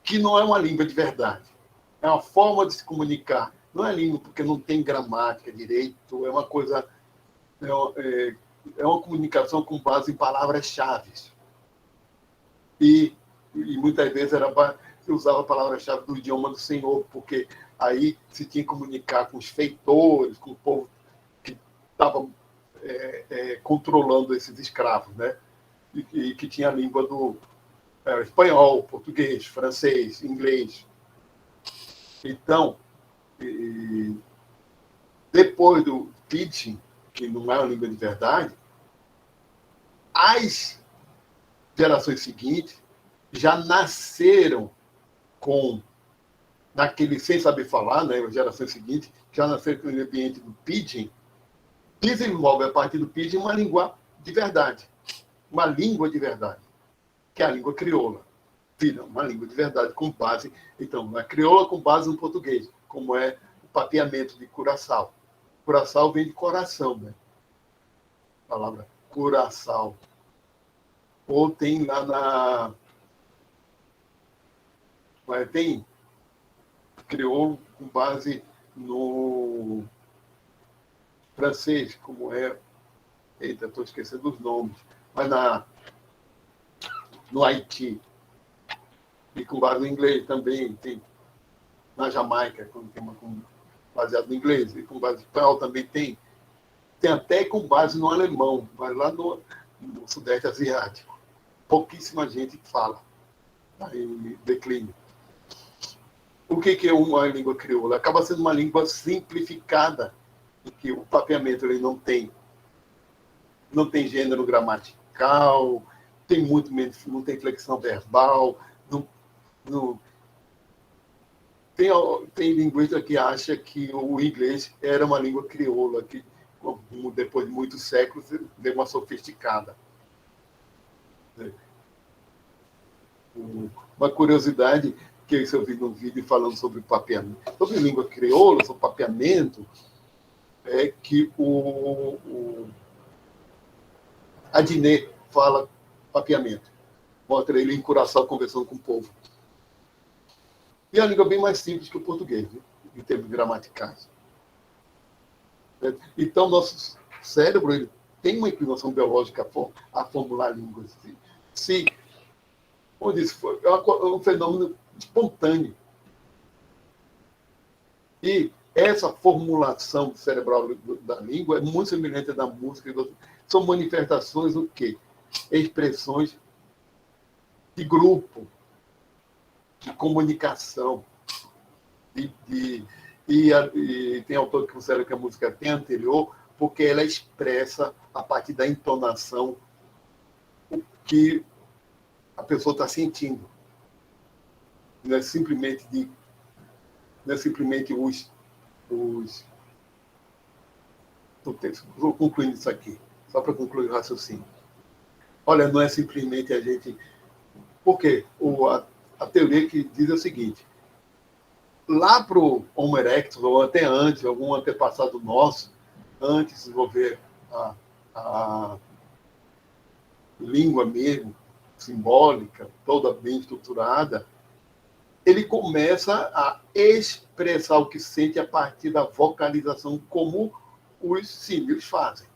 que não é uma língua de verdade. É uma forma de se comunicar. Não é língua porque não tem gramática direito, é uma coisa... É uma comunicação com base em palavras-chave. E muitas vezes se usava a palavra-chave do idioma do Senhor, porque aí se tinha que comunicar com os feitores, com o povo que estava controlando esses escravos, né? E que tinha a língua do espanhol, português, francês, inglês. Então, depois do pidgin, que não é uma língua de verdade, as gerações seguintes já nasceram sem saber falar, né? As gerações seguintes já nasceram com o ambiente do pidgin, desenvolve a partir do pidgin uma língua de verdade, que é a língua crioula. Vira uma língua de verdade com base, então, a crioula com base no português, como é o papeamento de Curaçao. Curaçao vem de coração, né? A palavra Curaçao. Ou tem lá tem crioulo com base no francês, como é... Eita, estou esquecendo os nomes. Mas no Haiti. E com base no inglês também. Tem na Jamaica, quando tem uma baseado no inglês. E com base no espanhol também tem. Tem até com base no alemão, mas lá no Sudeste Asiático. Pouquíssima gente fala. Está em declínio. O que é uma língua crioula? Acaba sendo uma língua simplificada, em que o papeamento ele não tem gênero gramatical, não tem flexão verbal, tem linguista que acha que o inglês era uma língua crioula, que depois de muitos séculos deu uma sofisticada. Uma curiosidade que eu vi num vídeo falando sobre papeamento, sobre língua crioula, sobre papeamento, é que o Adnet fala papeamento. Mostra ele em Curaçao conversando com o povo. E é uma língua bem mais simples que o português, né? Em termos gramaticais. Então, nosso cérebro ele tem uma inclinação biológica a formular línguas. Como eu disse, é um fenômeno espontâneo. E essa formulação cerebral da língua é muito semelhante à da música. São manifestações do quê? Expressões de grupo, de comunicação. E tem autor que considera que a música tem anterior, porque ela expressa, a partir da entonação, o que a pessoa está sentindo. Não é simplesmente Estou concluindo isso aqui, só para concluir o raciocínio. Olha, não é simplesmente a gente... Por quê? A teoria que diz é o seguinte: lá para o Homo erectus, ou até antes, algum antepassado nosso, antes de desenvolver a língua mesmo, simbólica, toda bem estruturada, ele começa a expressar o que sente a partir da vocalização, como os símios fazem.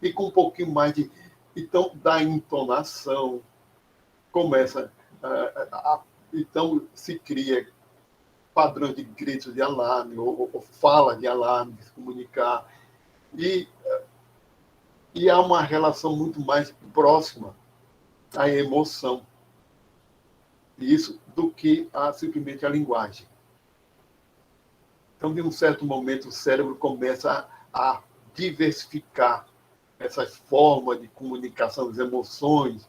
E com um pouquinho mais de... Então, da entonação, começa... então, se cria padrões de gritos de alarme, ou fala de alarme, de se comunicar. E há uma relação muito mais próxima a emoção. Isso do que simplesmente a linguagem. Então, de um certo momento, o cérebro começa a diversificar essas formas de comunicação das emoções,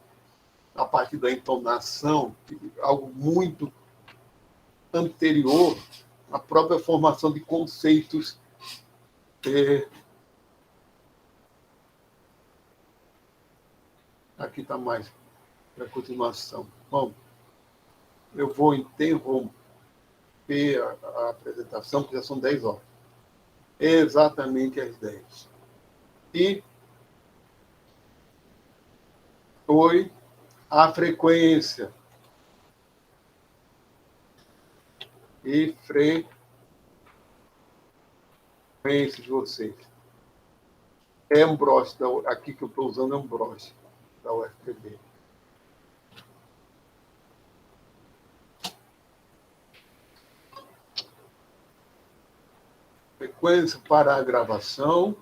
a partir da entonação, algo muito anterior à própria formação de conceitos. Aqui está mais para a continuação. Bom, eu vou interromper a apresentação, porque já são 10 horas. Exatamente às 10. E foi a frequência. E frequência de vocês. É um broche, aqui que eu estou usando é um broche da UFPB. Frequência para a gravação.